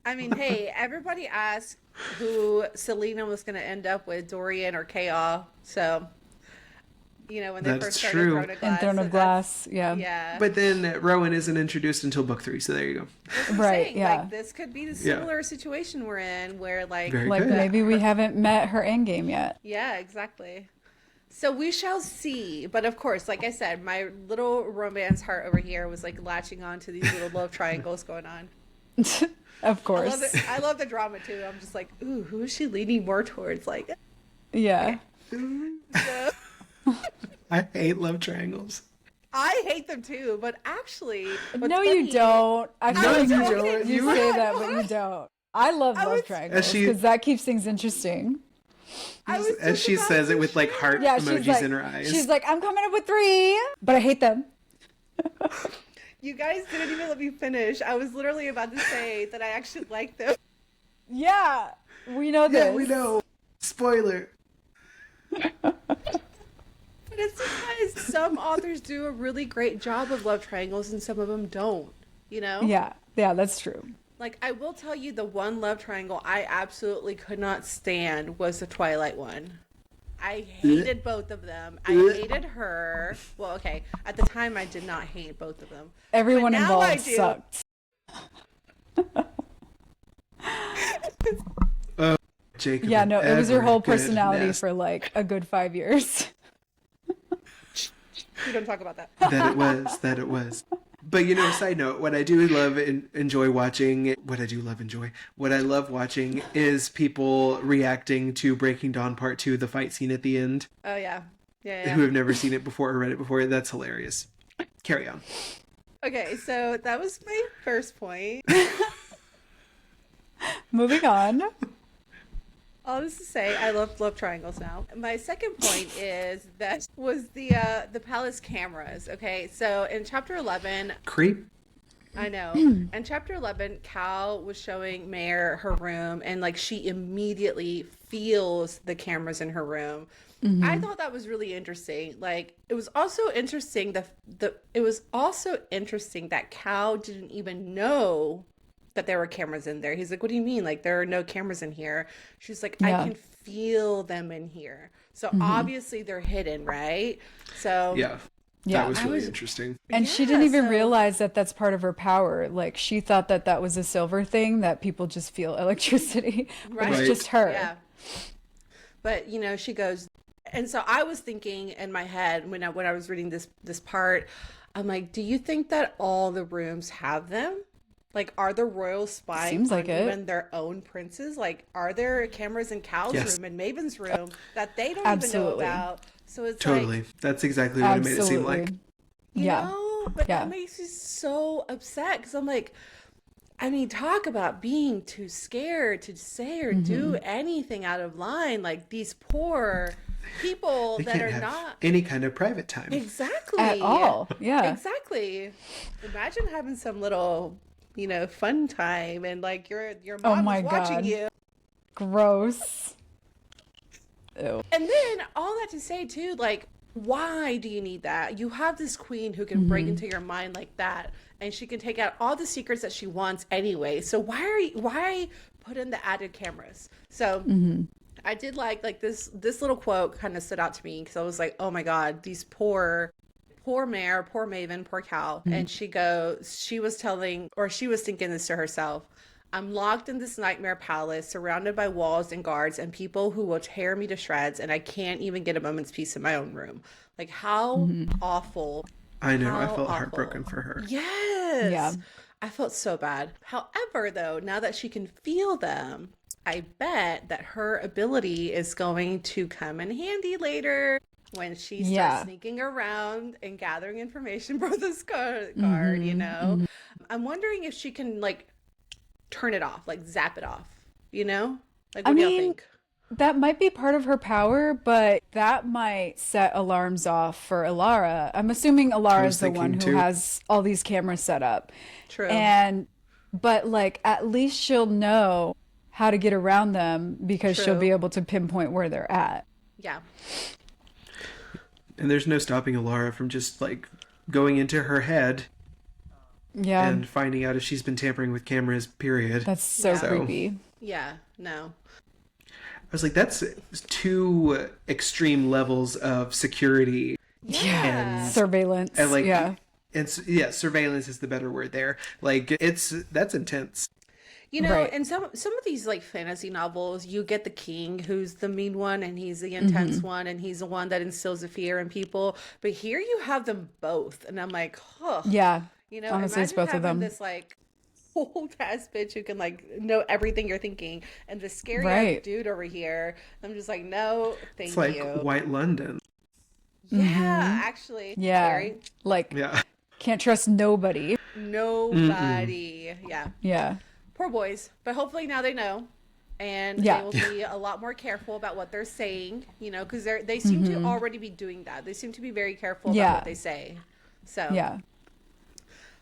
I mean, hey, everybody asked who Selena was going to end up with, Dorian or Chaos. So, you know, when they first started Throne of Glass. And Throne of Glass, yeah. But then Rowan isn't introduced until book 3, so there you go. Right, yeah. Like, this could be the similar situation we're in where, like... maybe we haven't met her endgame yet. Yeah, exactly. So we shall see. But of course, like I said, my little romance heart over here was like latching on to these little love triangles going on. Of course. I love the drama too. I'm just like, ooh, who is she leaning more towards? Like, yeah. I hate love triangles. I hate them too, but actually... No, you don't. I feel like you don't. You say that, but you don't. I love love triangles because that keeps things interesting. As she says it with like heart emojis in her eyes. She's like, I'm coming up with 3, but I hate them. You guys didn't even let me finish. I was literally about to say that I actually like them. Yeah. We know this. Yeah, we know. Spoiler. But it's because some authors do a really great job of love triangles and some of them don't, you know? Yeah, that's true. Like, I will tell you, the one love triangle I absolutely could not stand was the Twilight one. I hated both of them. I hated her. Well, okay, at the time I did not hate both of them. Everyone But now I involved do. sucked. Jacob. Yeah, no, it was her whole Edward, personality goodness. for like a good 5 years. We don't talk about that. That it was. But side note, what I do love and enjoy watching, what I love watching is people reacting to Breaking Dawn Part 2, the fight scene at the end, Oh, yeah. Yeah. who have never seen it before or read it before. That's hilarious. Carry on. Okay, so that was my first point. Moving on. All this to say, I love triangles now. My second point is that was the palace cameras. Okay, so in chapter 11, Creep. I know. In chapter 11, Cal was showing Mare her room, and like she immediately feels the cameras in her room. I thought that was really interesting. Like, it was also interesting that Cal didn't even know that there were cameras in there. He's like, what do you mean? Like, there are no cameras in here. She's like, I can feel them in here. So obviously they're hidden, right? So Yeah. Yeah. That was really interesting. And she didn't even realize that that's part of her power. Like, she thought that that was a silver thing, that people just feel electricity. But it's Right. just her. Yeah. But she goes, and so I was thinking in my head when I was reading this part, I'm like, do you think that all the rooms have them? Like, are the royals spying Seems on like it. even their own princes? Like, are there cameras in Cal's Yes. room and Maven's room that they don't Absolutely. even know about? So it's Totally. like, That's exactly what it made it seem Absolutely. like. you know, but Yeah. that makes me so upset because I'm like, I mean, talk about being too scared to say or do anything out of line. Like, these poor people They that can't are have not any kind of private time. exactly At all. Yeah. exactly. Imagine having some little, fun time and like your Oh mom my is watching God. you. Gross. Ew. And then all that to say too, like, why do you need that? You have this queen who can break into your mind like that, and she can take out all the secrets that she wants anyway. So why put in the added cameras? So I did like this little quote kind of stood out to me because I was like, oh my God, these poor Mare, poor Maven, poor Cal. And she was thinking this to herself. I'm locked in this nightmare palace, surrounded by walls and guards and people who will tear me to shreds, and I can't even get a moment's peace in my own room. Like, how awful. I know. I How felt awful. heartbroken for her. Yes. Yeah. I felt so bad. However, though, now that she can feel them, I bet that her ability is going to come in handy later when she starts Yeah. sneaking around and gathering information for this guard, I'm wondering if she can, like, turn it off, like zap it off, Like, what do y'all think? That might be part of her power, but that might set alarms off for Alara. I'm assuming Alara is the one who thinking too. has all these cameras set up. True. But like, at least she'll know how to get around them because she'll True. be able to pinpoint where they're at. Yeah. And there's no stopping Alara from just like going into her head Yeah. and finding out if she's been tampering with cameras, period. That's so Yeah. creepy. Yeah. No. I was like, that's two extreme levels of security. Yeah. Surveillance. And like, yeah. surveillance is the better word there. Like, that's intense. Right. And some of these like fantasy novels, you get the king who's the mean one and he's the intense one and he's the one that instills the fear in people. But here you have them both, and I'm like, huh. Yeah. imagine Honestly, it's both of having them. this like old ass bitch who can like know everything you're thinking, and the scary Right. ass dude over here. I'm just like, no, thank It's like you. White London. Yeah, actually, Yeah. Scary. Like, Yeah. can't trust nobody. Nobody. Yeah. Yeah. Poor boys, but hopefully now they know, and Yeah. they will be a lot more careful about what they're saying, because they seem to already be doing that. They seem to be very careful about Yeah. what they say. So Yeah.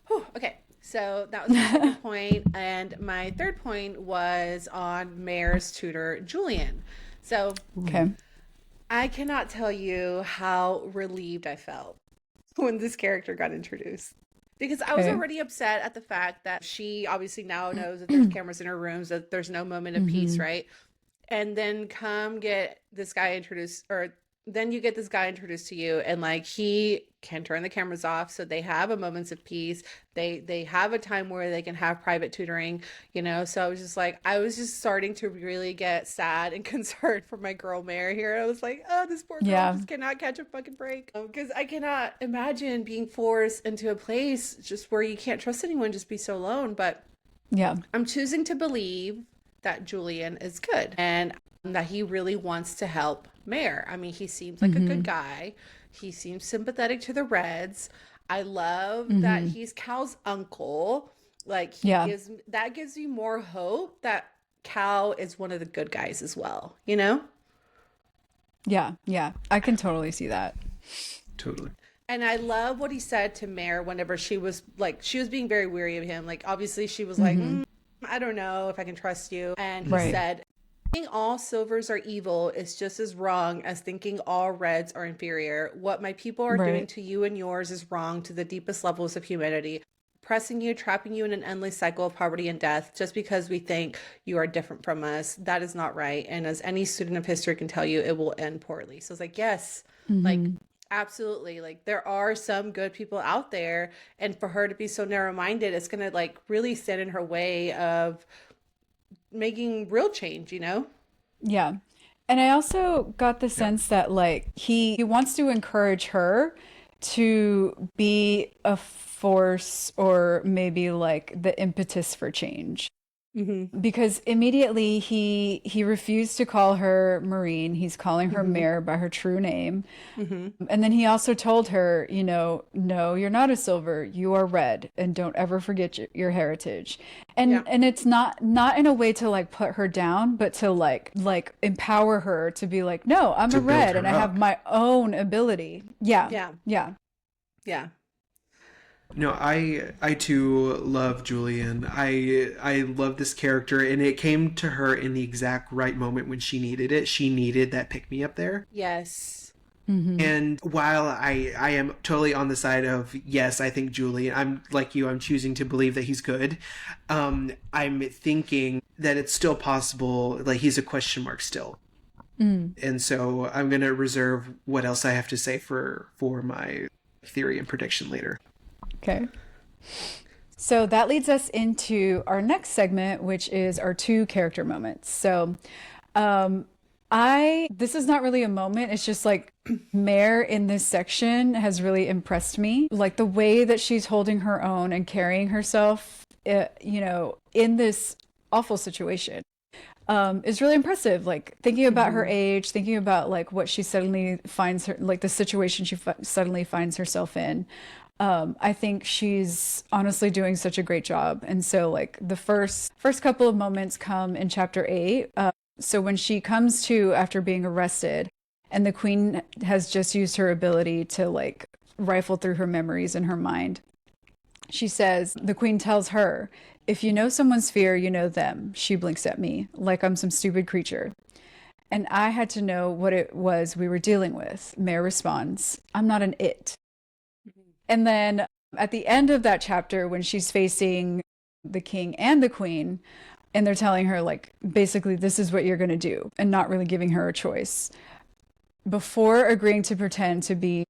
Whew, okay. So that was my second point. And my third point was on Mare's tutor, Julian. So Okay. I cannot tell you how relieved I felt when this character got introduced. Because I was Okay. already upset at the fact that she obviously now knows that there's cameras in her rooms, that there's no moment of peace, right? And then come get this guy introduced, or then you get this guy introduced to you, and like he can turn the cameras off, so they have a moments of peace. They have a time where they can have private tutoring, you know. So I was just like, I was just starting to really get sad and concerned for my girl Mare here. I was like, oh, this poor girl Yeah. just cannot catch a fucking break, because I cannot imagine being forced into a place just where you can't trust anyone, just be so alone. But Yeah. I'm choosing to believe that Julian is good and that he really wants to help Mare. I mean, he seems like a good guy. He seems sympathetic to the Reds. I love that he's Cal's uncle. Like, Yeah. gives me more hope that Cal is one of the good guys as well, you know? Yeah. Yeah. I can totally see that. Totally. And I love what he said to Mare whenever she was being very weary of him. Like, obviously she was like, I don't know if I can trust you. And he Right. said, thinking all silvers are evil is just as wrong as thinking all reds are inferior. What my people are doing Right. to you and yours is wrong to the deepest levels of humanity. Pressing you, trapping you in an endless cycle of poverty and death just because we think you are different from us. That is not right. And as any student of history can tell you, it will end poorly. So it's like, yes, like, absolutely. Like, there are some good people out there, and for her to be so narrow-minded, it's gonna like really stand in her way of making real change, you know? Yeah. And I also got the sense that like he wants to encourage her to be a force or maybe like the impetus for change. Because immediately he refused to call her Marine. He's calling her Mare by her true name. And then he also told her, you know, no, you're not a silver. You are red, and don't ever forget your heritage. And Yeah. and it's not in a way to like put her down, but to like empower her to be like, no, I'm To a build red her and I have up. my own ability. Yeah. Yeah. Yeah. Yeah. No, I too love Julian. I love this character, and it came to her in the exact right moment when she needed it. She needed that pick me up there. Yes. And while I am totally on the side of yes, I think Julian, I'm like you, I'm choosing to believe that he's good. I'm thinking that it's still possible, like he's a question mark still. And so I'm gonna reserve what else I have to say for my theory and prediction later. Okay. So that leads us into our next segment, which is our two character moments. So, this is not really a moment. It's just like Mare in this section has really impressed me. Like the way that she's holding her own and carrying herself, you know, in this awful situation. Is really impressive. Like thinking about her age, thinking about like what she suddenly finds her, like the situation she suddenly finds herself in. I think she's honestly doing such a great job. And so like the first couple of moments come in chapter 8. So when she comes to after being arrested, and the queen has just used her ability to like rifle through her memories in her mind. She says, the queen tells her, if you know someone's fear, you know them. She blinks at me like I'm some stupid creature. And I had to know what it was we were dealing with. Mare responds, I'm not an it. And then at the end of that chapter, when she's facing the king and the queen, and they're telling her, like, basically, this is what you're going to do, and not really giving her a choice. Before agreeing to pretend to be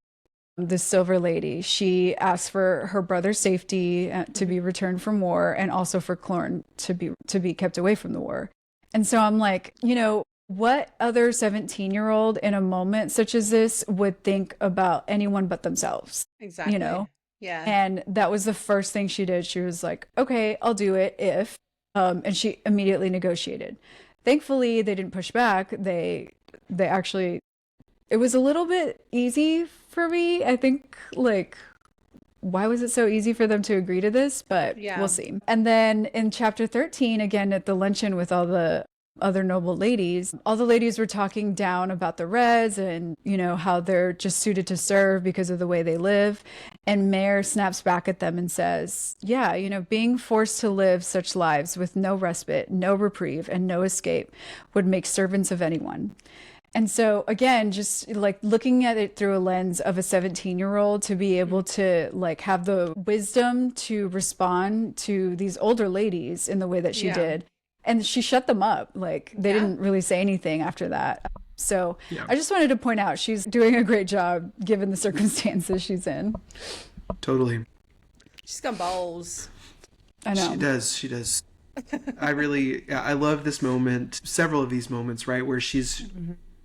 the Silver Lady, she asks for her brother's safety to be returned from war, and also for Clorn to be kept away from the war. And so I'm like, you know, what other 17-year-old in a moment such as this would think about anyone but themselves? Exactly. You know? Yeah. And that was the first thing she did. She was like, okay, I'll do it if, and she immediately negotiated. Thankfully, they didn't push back. They actually, it was a little bit easy for me. I think, like, why was it so easy for them to agree to this? But Yeah. we'll see. And then in chapter 13, again, at the luncheon with all the other noble ladies, all the ladies were talking down about the Reds and, how they're just suited to serve because of the way they live. And Mare snaps back at them and says, yeah, being forced to live such lives with no respite, no reprieve, and no escape would make servants of anyone. And so again, just like looking at it through a lens of a 17-year-old to be able to like have the wisdom to respond to these older ladies in the way that she did. And she shut them up. Like they didn't really say anything after that. So I just wanted to point out she's doing a great job given the circumstances she's in. Totally. She's got balls. I know. She does. I love this moment, several of these moments, right, where she's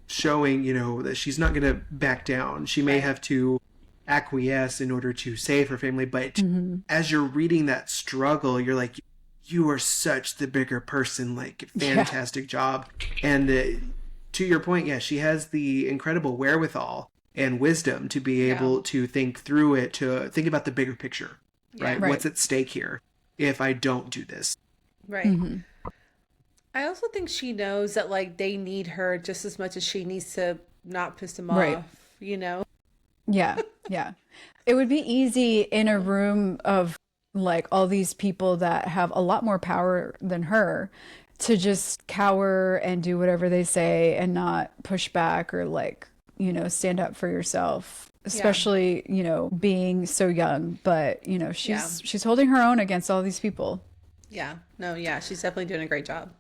showing, that she's not going to back down. She may have to acquiesce in order to save her family, but as you're reading that struggle, you're like, you are such the bigger person, like fantastic job. And to your point, she has the incredible wherewithal and wisdom to be able to think through it, to think about the bigger picture, right? What's at stake here if I don't do this? Right. I also think she knows that like they need her just as much as she needs to not piss them off, Yeah. Yeah. It would be easy in a room of like all these people that have a lot more power than her to just cower and do whatever they say and not push back or like, stand up for yourself, especially, being so young. But, she's holding her own against all these people. Yeah. No, she's definitely doing a great job.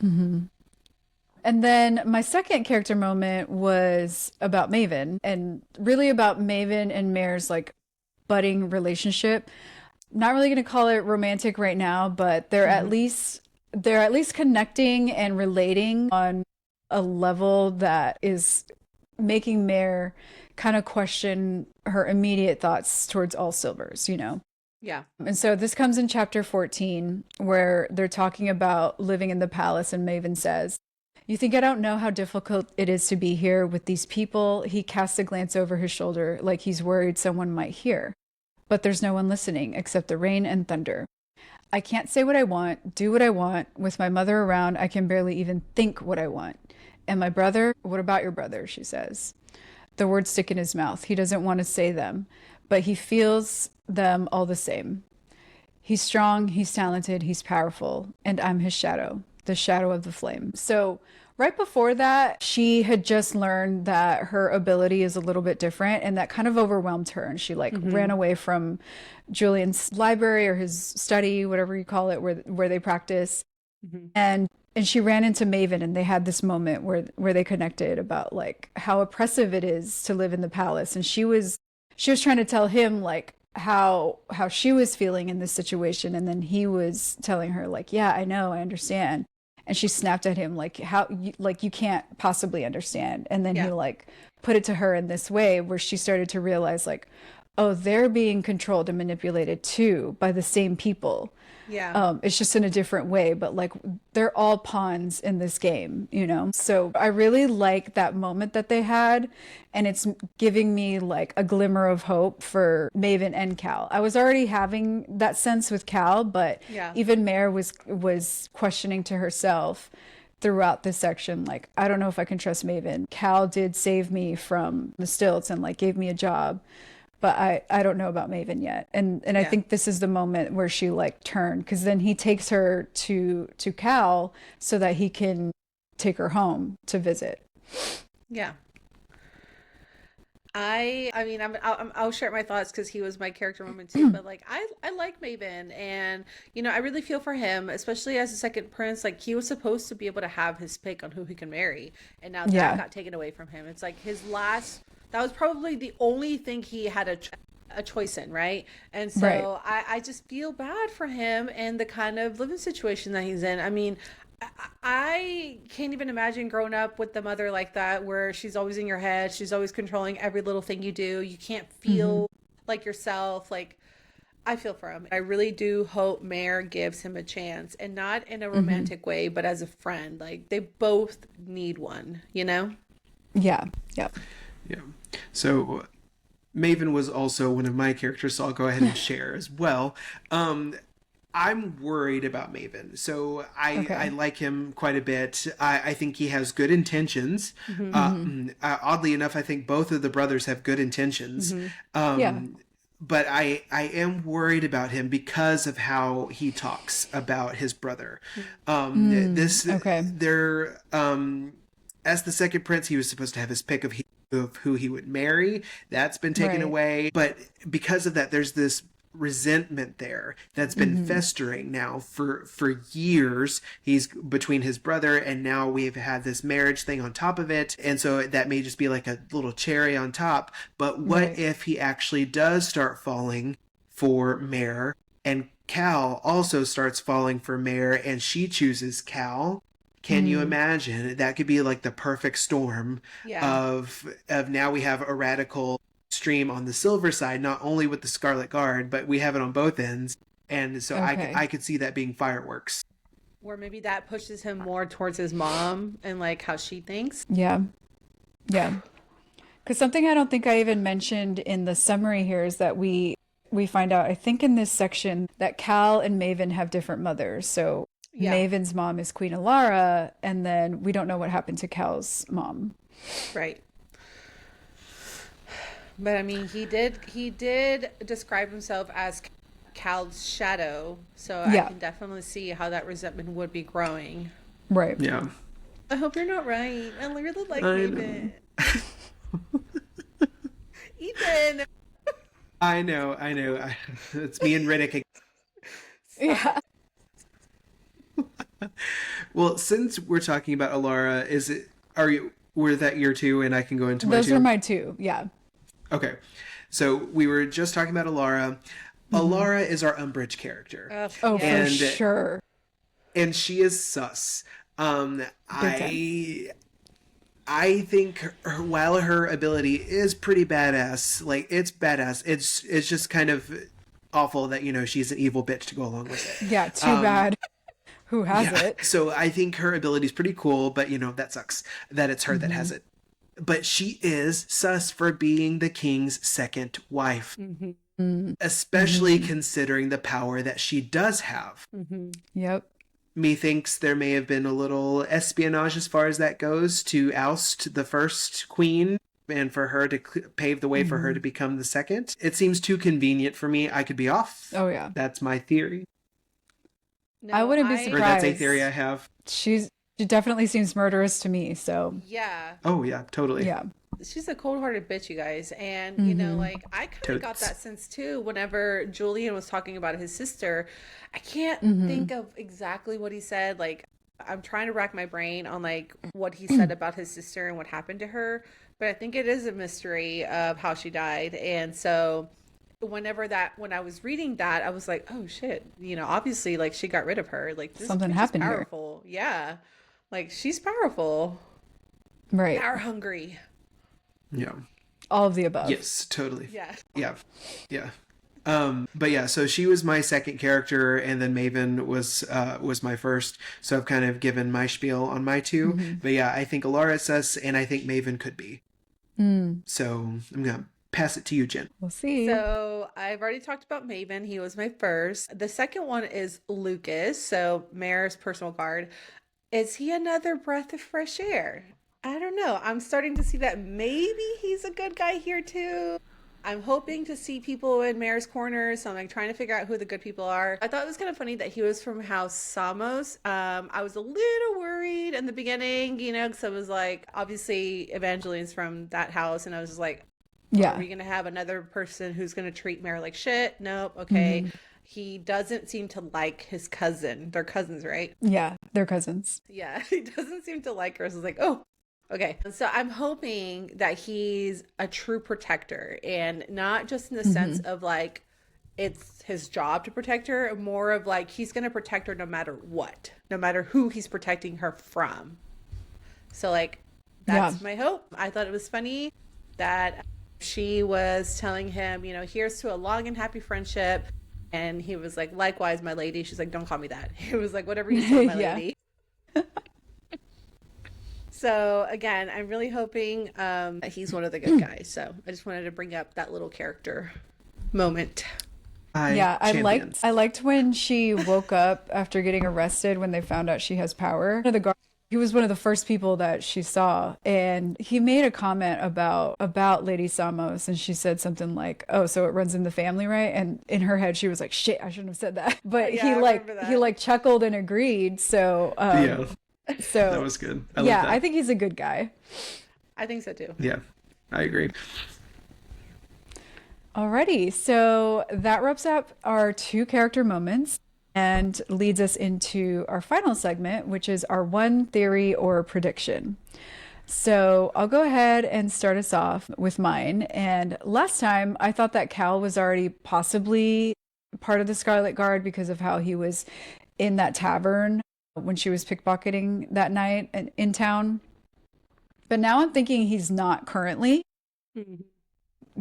And then my second character moment was about Maven, and really about Maven and Mare's like budding relationship. Not really going to call it romantic right now, but they're at least connecting and relating on a level that is making Mare kind of question her immediate thoughts towards all Silvers, Yeah. And so this comes in chapter 14, where they're talking about living in the palace, and Maven says, "You think I don't know how difficult it is to be here with these people?" He casts a glance over his shoulder like he's worried someone might hear. But there's no one listening except the rain and thunder. I can't say what I want, do what I want. With my mother around, I can barely even think what I want. And my brother? What about your brother? She says. The words stick in his mouth. He doesn't want to say them, but he feels them all the same. He's strong, he's talented, he's powerful, and I'm his shadow, the shadow of the flame. So right before that, she had just learned that her ability is a little bit different, and that kind of overwhelmed her. And she ran away from Julian's library or his study, whatever you call it, where they practice. And she ran into Maven, and they had this moment where they connected about like how oppressive it is to live in the palace. And she was trying to tell him like how she was feeling in this situation, and then he was telling her like, yeah, I know, I understand. And she snapped at him like, how you can't possibly understand. And then he like put it to her in this way where she started to realize like, oh, they're being controlled and manipulated too by the same people. It's just in a different way, but like they're all pawns in this game, So I really like that moment that they had, and it's giving me like a glimmer of hope for Maven and Cal. I was already having that sense with Cal, but even Mare was questioning to herself throughout this section, like, I don't know if I can trust Maven. Cal did save me from the stilts and like gave me a job, but I don't know about Maven yet. And I think this is the moment where she like turned, because then he takes her to Cal so that he can take her home to visit. Yeah. I mean, I'll share my thoughts because he was my character moment too. But like, I like Maven, and I really feel for him, especially as a second prince. Like, he was supposed to be able to have his pick on who he can marry, and now that got taken away from him. It's like that was probably the only thing he had a choice in, right? And so I just feel bad for him and the kind of living situation that he's in. I mean, I can't even imagine growing up with the mother like that, where she's always in your head. She's always controlling every little thing you do. You can't feel like yourself. Like, I feel for him. I really do hope Mare gives him a chance, and not in a romantic way, but as a friend. Like, they both need one, Yeah. Yep. Yeah. So Maven was also one of my characters, so I'll go ahead and share as well. I'm worried about Maven. So I Okay. like him quite a bit. I think he has good intentions. Oddly enough, I think both of the brothers have good intentions. Yeah. But I am worried about him because of how he talks about his brother. Okay. As the second prince, he was supposed to have his pick of who he would marry. That's been taken Right. away. But because of that, there's this resentment there that's been festering now for years. He's between his brother, and now we've had this marriage thing on top of it, and so that may just be like a little cherry on top. But what Right. if he actually does start falling for Mare, and Cal also starts falling for Mare, and she chooses Cal? Can you imagine? That could be like the perfect storm Yeah. of now we have a radical stream on the silver side, not only with the Scarlet Guard, but we have it on both ends. And so Okay. I could see that being fireworks. Where maybe that pushes him more towards his mom and like how she thinks. Yeah. Yeah. Because something I don't think I even mentioned in the summary here is that we find out, I think in this section, that Cal and Maven have different mothers. So Yeah. Maven's mom is Queen Alara, and then we don't know what happened to Cal's mom. Right. But I mean, he did describe himself as Cal's shadow, so Yeah. I can definitely see how that resentment would be growing. Right. Yeah. I hope you're not right. I really like I Maven. Ethan. I know. It's me and Riddick. Yeah. Well, since we're talking about Alara, were that your two, and I can go into my Those two? are my two. Yeah. Okay. So we were just talking about Alara. Alara is our Umbridge character. Oh, for And- sure. And she is sus. time. I think while her ability is pretty badass, like it's badass, it's just kind of awful that she's an evil bitch to go along with it. Yeah. Too bad. Who has it? So I think her ability is pretty cool, but that sucks that it's her that has it. But she is sus for being the king's second wife, especially considering the power that she does have. Yep. Methinks there may have been a little espionage as far as that goes to oust the first queen and for her to pave the way for her to become the second. It seems too convenient for me. I could be off. Oh, yeah. That's my theory. No, I wouldn't be Or surprised. that's a theory I have. She definitely seems murderous to me. So, Yeah. Oh, yeah, totally. yeah. She's a cold-hearted bitch, you guys, and like I kind of got Totes. that sense too. Whenever Julian was talking about his sister, I can't think of exactly what he said. Like I'm trying to rack my brain on like what he said about his sister and what happened to her, but I think it is a mystery of how she died. And so when I was reading that, I was like, oh shit, obviously like she got rid of her. Like this Something bitch is happened here. powerful. Yeah, like she's powerful, Right. power hungry. Yeah. All of the above. Yes, totally. Yeah. Yeah. But yeah, so she was my second character, and then Maven was my first. So I've kind of given my spiel on my two. But yeah, I think Alara is sus, and I think Maven could be. So I'm gonna pass it to you, Jen. We'll see. So I've already talked about Maven. He was my first. The second one is Lucas. So Mare's personal guard. Is he another breath of fresh air? I don't know. I'm starting to see that maybe he's a good guy here too. I'm hoping to see people in Mare's corner, so I'm like trying to figure out who the good people are. I thought it was kind of funny that he was from House Samos. I was a little worried in the beginning, because I was like, obviously Evangeline's from that house, and I was just like, Yeah. are we gonna have another person who's gonna treat Mare like shit? Nope. Okay. He doesn't seem to like his cousin. They're cousins, right? Yeah. They're cousins. Yeah, he doesn't seem to like her. So it's like, oh, okay. So I'm hoping that he's a true protector, and not just in the sense of like it's his job to protect her, more of like he's going to protect her no matter what, no matter who he's protecting her from. So like that's my hope. I thought it was funny that she was telling him, here's to a long and happy friendship. And he was like, likewise, my lady. She's like, don't call me that. He was like, whatever you say, my Yeah. lady. So again, I'm really hoping that he's one of the good guys. So I just wanted to bring up that little character moment. Yeah, champions. I liked when she woke up after getting arrested when they found out she has power. The guard, he was one of the first people that she saw, and he made a comment about Lady Samos, and she said something like, "Oh, so it runs in the family, right?" And in her head, she was like, "Shit, I shouldn't have said that." But Yeah, I remember that. he like chuckled and agreed. So Yeah, so that was good. I yeah, like that. I think he's a good guy. I think so too. Yeah, I agree. Alrighty, so that wraps up our two character moments and leads us into our final segment, which is our one theory or prediction. So I'll go ahead and start us off with mine. And last time I thought that Cal was already possibly part of the Scarlet Guard because of how he was in that tavern when she was pickpocketing that night in town. But now I'm thinking he's not currently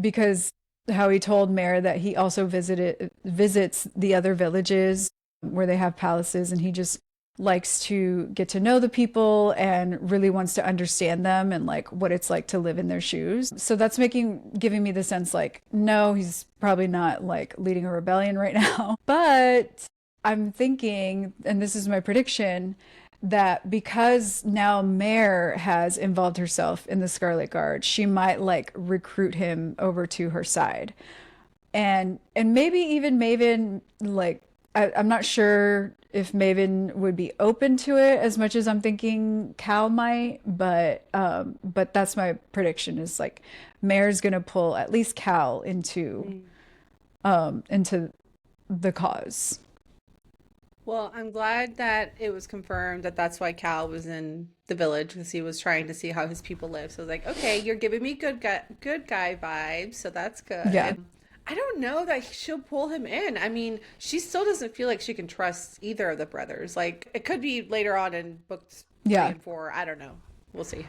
because how he told Mare that he also visits the other villages where they have palaces, and he just likes to get to know the people and really wants to understand them and like what it's like to live in their shoes. So that's giving me the sense like, no, he's probably not like leading a rebellion right now. But I'm thinking, and this is my prediction, that because now Mare has involved herself in the Scarlet Guard, she might like recruit him over to her side. And maybe even Maven, like I'm not sure if Maven would be open to it as much as I'm thinking Cal might, but that's my prediction is like Mare's gonna pull at least Cal into the cause. Well, I'm glad that it was confirmed that that's why Cal was in the village because he was trying to see how his people live. So I was like, okay, you're giving me good guy vibes, so that's good. Yeah. I don't know that she'll pull him in. I mean, she still doesn't feel like she can trust either of the brothers. Like, it could be later on in books 3 and 4. I don't know. We'll see.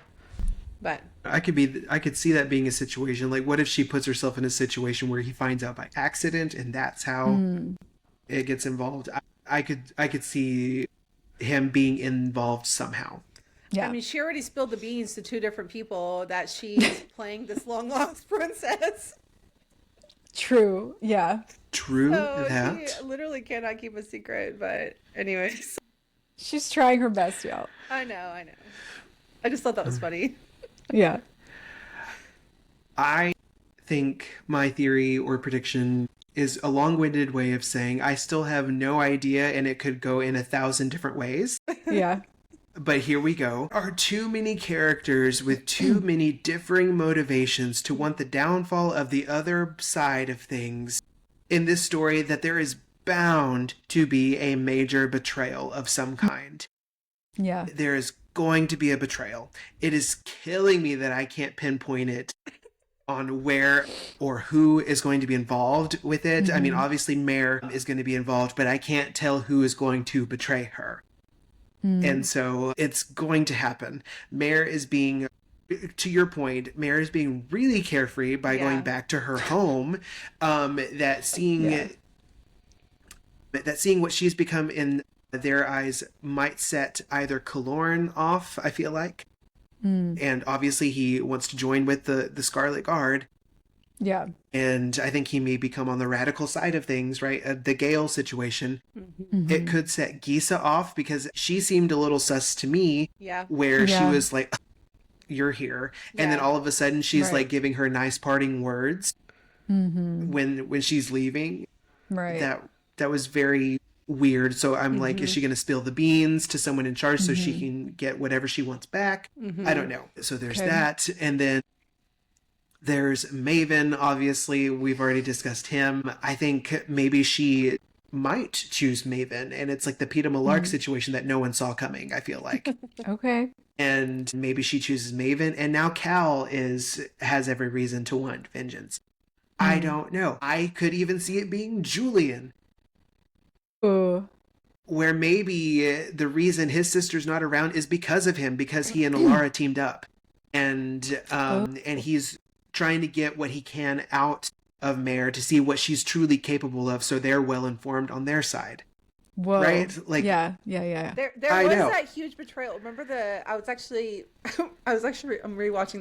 But I could see that being a situation. Like, what if she puts herself in a situation where he finds out by accident, and that's how it gets involved? I could see him being involved somehow. Yeah. I mean, she already spilled the beans to 2 different people that she's playing this long lost princess. True. Yeah. True So that. she literally cannot keep a secret. But anyways, She's trying her best, y'all. I know. I just thought that was funny. Yeah. I think my theory or prediction is a long-winded way of saying I still have no idea, and it could go in 1,000 different ways. Yeah. But here we go. Are too many characters with too many differing motivations to want the downfall of the other side of things in this story, that there is bound to be a major betrayal of some kind. Yeah. There is going to be a betrayal. It is killing me that I can't pinpoint it on where or who is going to be involved with it. I mean, obviously Mare is going to be involved, but I can't tell who is going to betray her. And so it's going to happen. Mare is being, to your point, Mare is being really carefree by going back to her home. That seeing what she's become in their eyes might set either Kaloran off, I feel like. And obviously he wants to join with the Scarlet Guard. Yeah. And I think he may become on the radical side of things, right? The Gale situation. It could set Gisa off because she seemed a little sus to me. Yeah. Where she Yeah. was like, you're here. And then all of a sudden she's like giving her nice parting words when she's leaving. Right. That was very weird. So I'm like, is she going to spill the beans to someone in charge so she can get whatever she wants back? I don't know. So there's that. And then there's Maven, obviously. We've already discussed him. I think maybe she might choose Maven, and it's like the Peeta Mellark situation that no one saw coming, I feel like. Okay. And maybe she chooses Maven, and now Cal has every reason to want vengeance. I don't know. I could even see it being Julian, Ooh. where maybe the reason his sister's not around is because of him, because he and Alara teamed up. And he's trying to get what he can out of Mare to see what she's truly capable of, so they're well informed on their side. Whoa. Right? Like, yeah. There I was know. that huge betrayal. Remember I'm rewatching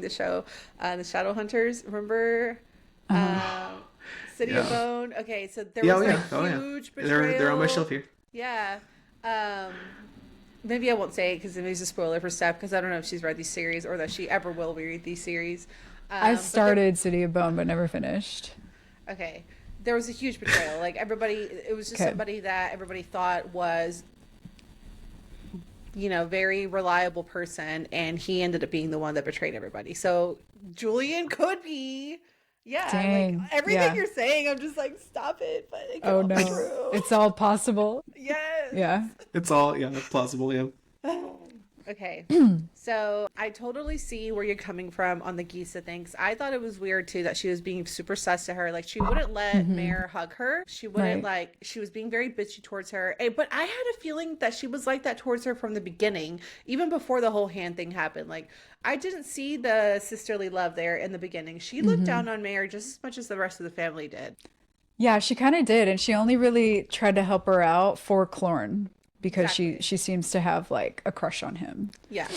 the show, the Shadowhunters. Remember City of Yeah. Bone. Okay, so there Yeah, was oh like yeah, oh yeah. huge betrayal. They're on my shelf here. Yeah. Maybe I won't say it because it makes a spoiler for Steph because I don't know if she's read these series or that she ever will read these series. I But started City of Bone but never finished. okay, there was a huge betrayal. Like everybody, it was just Okay. somebody that everybody thought was, very reliable person, and he ended up being the one that betrayed everybody. So Julian could be, yeah, Dang. like everything Yeah. you're saying, I'm just like, stop it, but it could Oh all be no. true. It's all possible. Yes. Yeah. It's all plausible. Yeah. Okay, so I totally see where you're coming from on the Gisa things. I thought it was weird too that she was being super sus to her. Like she wouldn't let Mare hug her. She wouldn't she was being very bitchy towards her. But I had a feeling that she was like that towards her from the beginning, even before the whole hand thing happened. Like I didn't see the sisterly love there in the beginning. She looked down on Mare just as much as the rest of the family did. Yeah, she kind of did, and she only really tried to help her out for Clorn because Exactly. she seems to have like a crush on him. Yeah.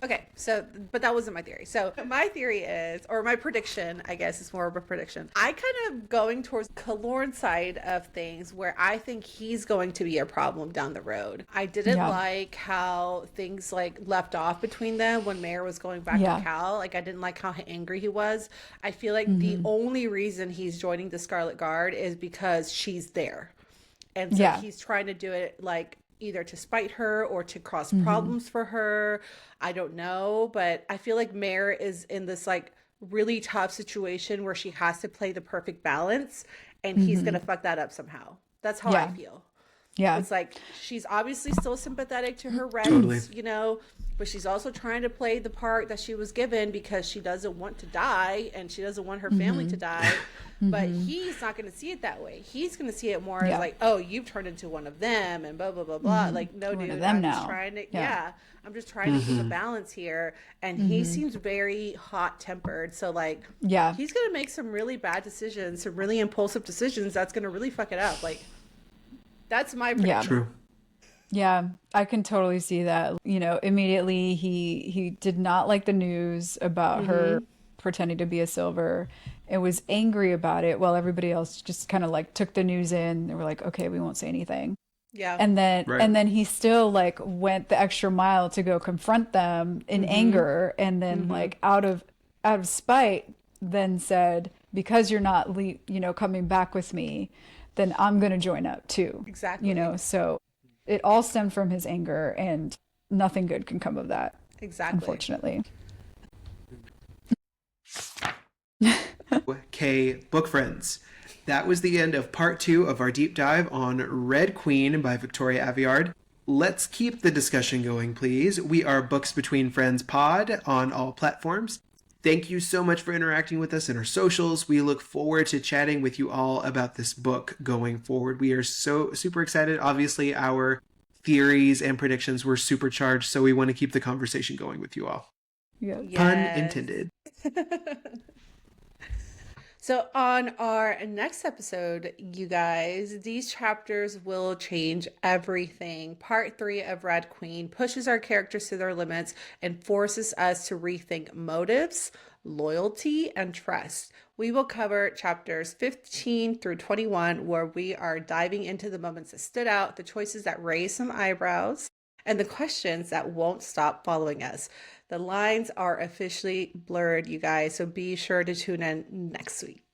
Okay, so, but that wasn't my theory. So my theory is, or my prediction, I guess it's more of a prediction. I kind of going towards Kalorn's side of things where I think he's going to be a problem down the road. I didn't Yeah. like how things like left off between them when Mare was going back Yeah. to Cal. Like I didn't like how angry he was. I feel like the only reason he's joining the Scarlet Guard is because she's there. And so Yeah. he's trying to do it like either to spite her or to cause problems for her. I don't know, but I feel like Mare is in this like really tough situation where she has to play the perfect balance, and he's going to fuck that up somehow. That's how I Yeah. feel. Yeah. It's like she's obviously still sympathetic to her Reds, Totally. but she's also trying to play the part that she was given because she doesn't want to die and she doesn't want her family to die. But he's not going to see it that way. He's going to see it more Yeah. as like, oh, you've turned into one of them and blah, blah, blah, blah. Like, no, One dude, of them I'm just now. trying to, Yeah. I'm just trying to keep a balance here. And he seems very hot tempered. So, like, Yeah. he's going to make some really bad decisions, some really impulsive decisions that's going to really fuck it up. Like, that's my prediction. Yeah. True. Yeah, I can totally see that. Immediately he did not like the news about her pretending to be a silver and was angry about it while everybody else just kind of like took the news in. They were like, okay, we won't say anything. Yeah. And then Right. and then he still like went the extra mile to go confront them in anger, and then like out of spite then said, because you're not coming back with me, then I'm going to join up too. Exactly. So it all stemmed from his anger, and nothing good can come of that, Exactly. unfortunately. Okay, book friends. That was the end of part 2 of our deep dive on Red Queen by Victoria Aveyard. Let's keep the discussion going, please. We are Books Between Friends Pod on all platforms. Thank you so much for interacting with us in our socials. We look forward to chatting with you all about this book going forward. We are so super excited. Obviously, our theories and predictions were supercharged, so we want to keep the conversation going with you all. Yeah. Pun Yes. intended. So on our next episode, you guys, these chapters will change everything. Part 3 of Red Queen pushes our characters to their limits and forces us to rethink motives, loyalty, and trust. We will cover chapters 15 through 21, where we are diving into the moments that stood out, the choices that raised some eyebrows, and the questions that won't stop following us. The lines are officially blurred, you guys, so be sure to tune in next week.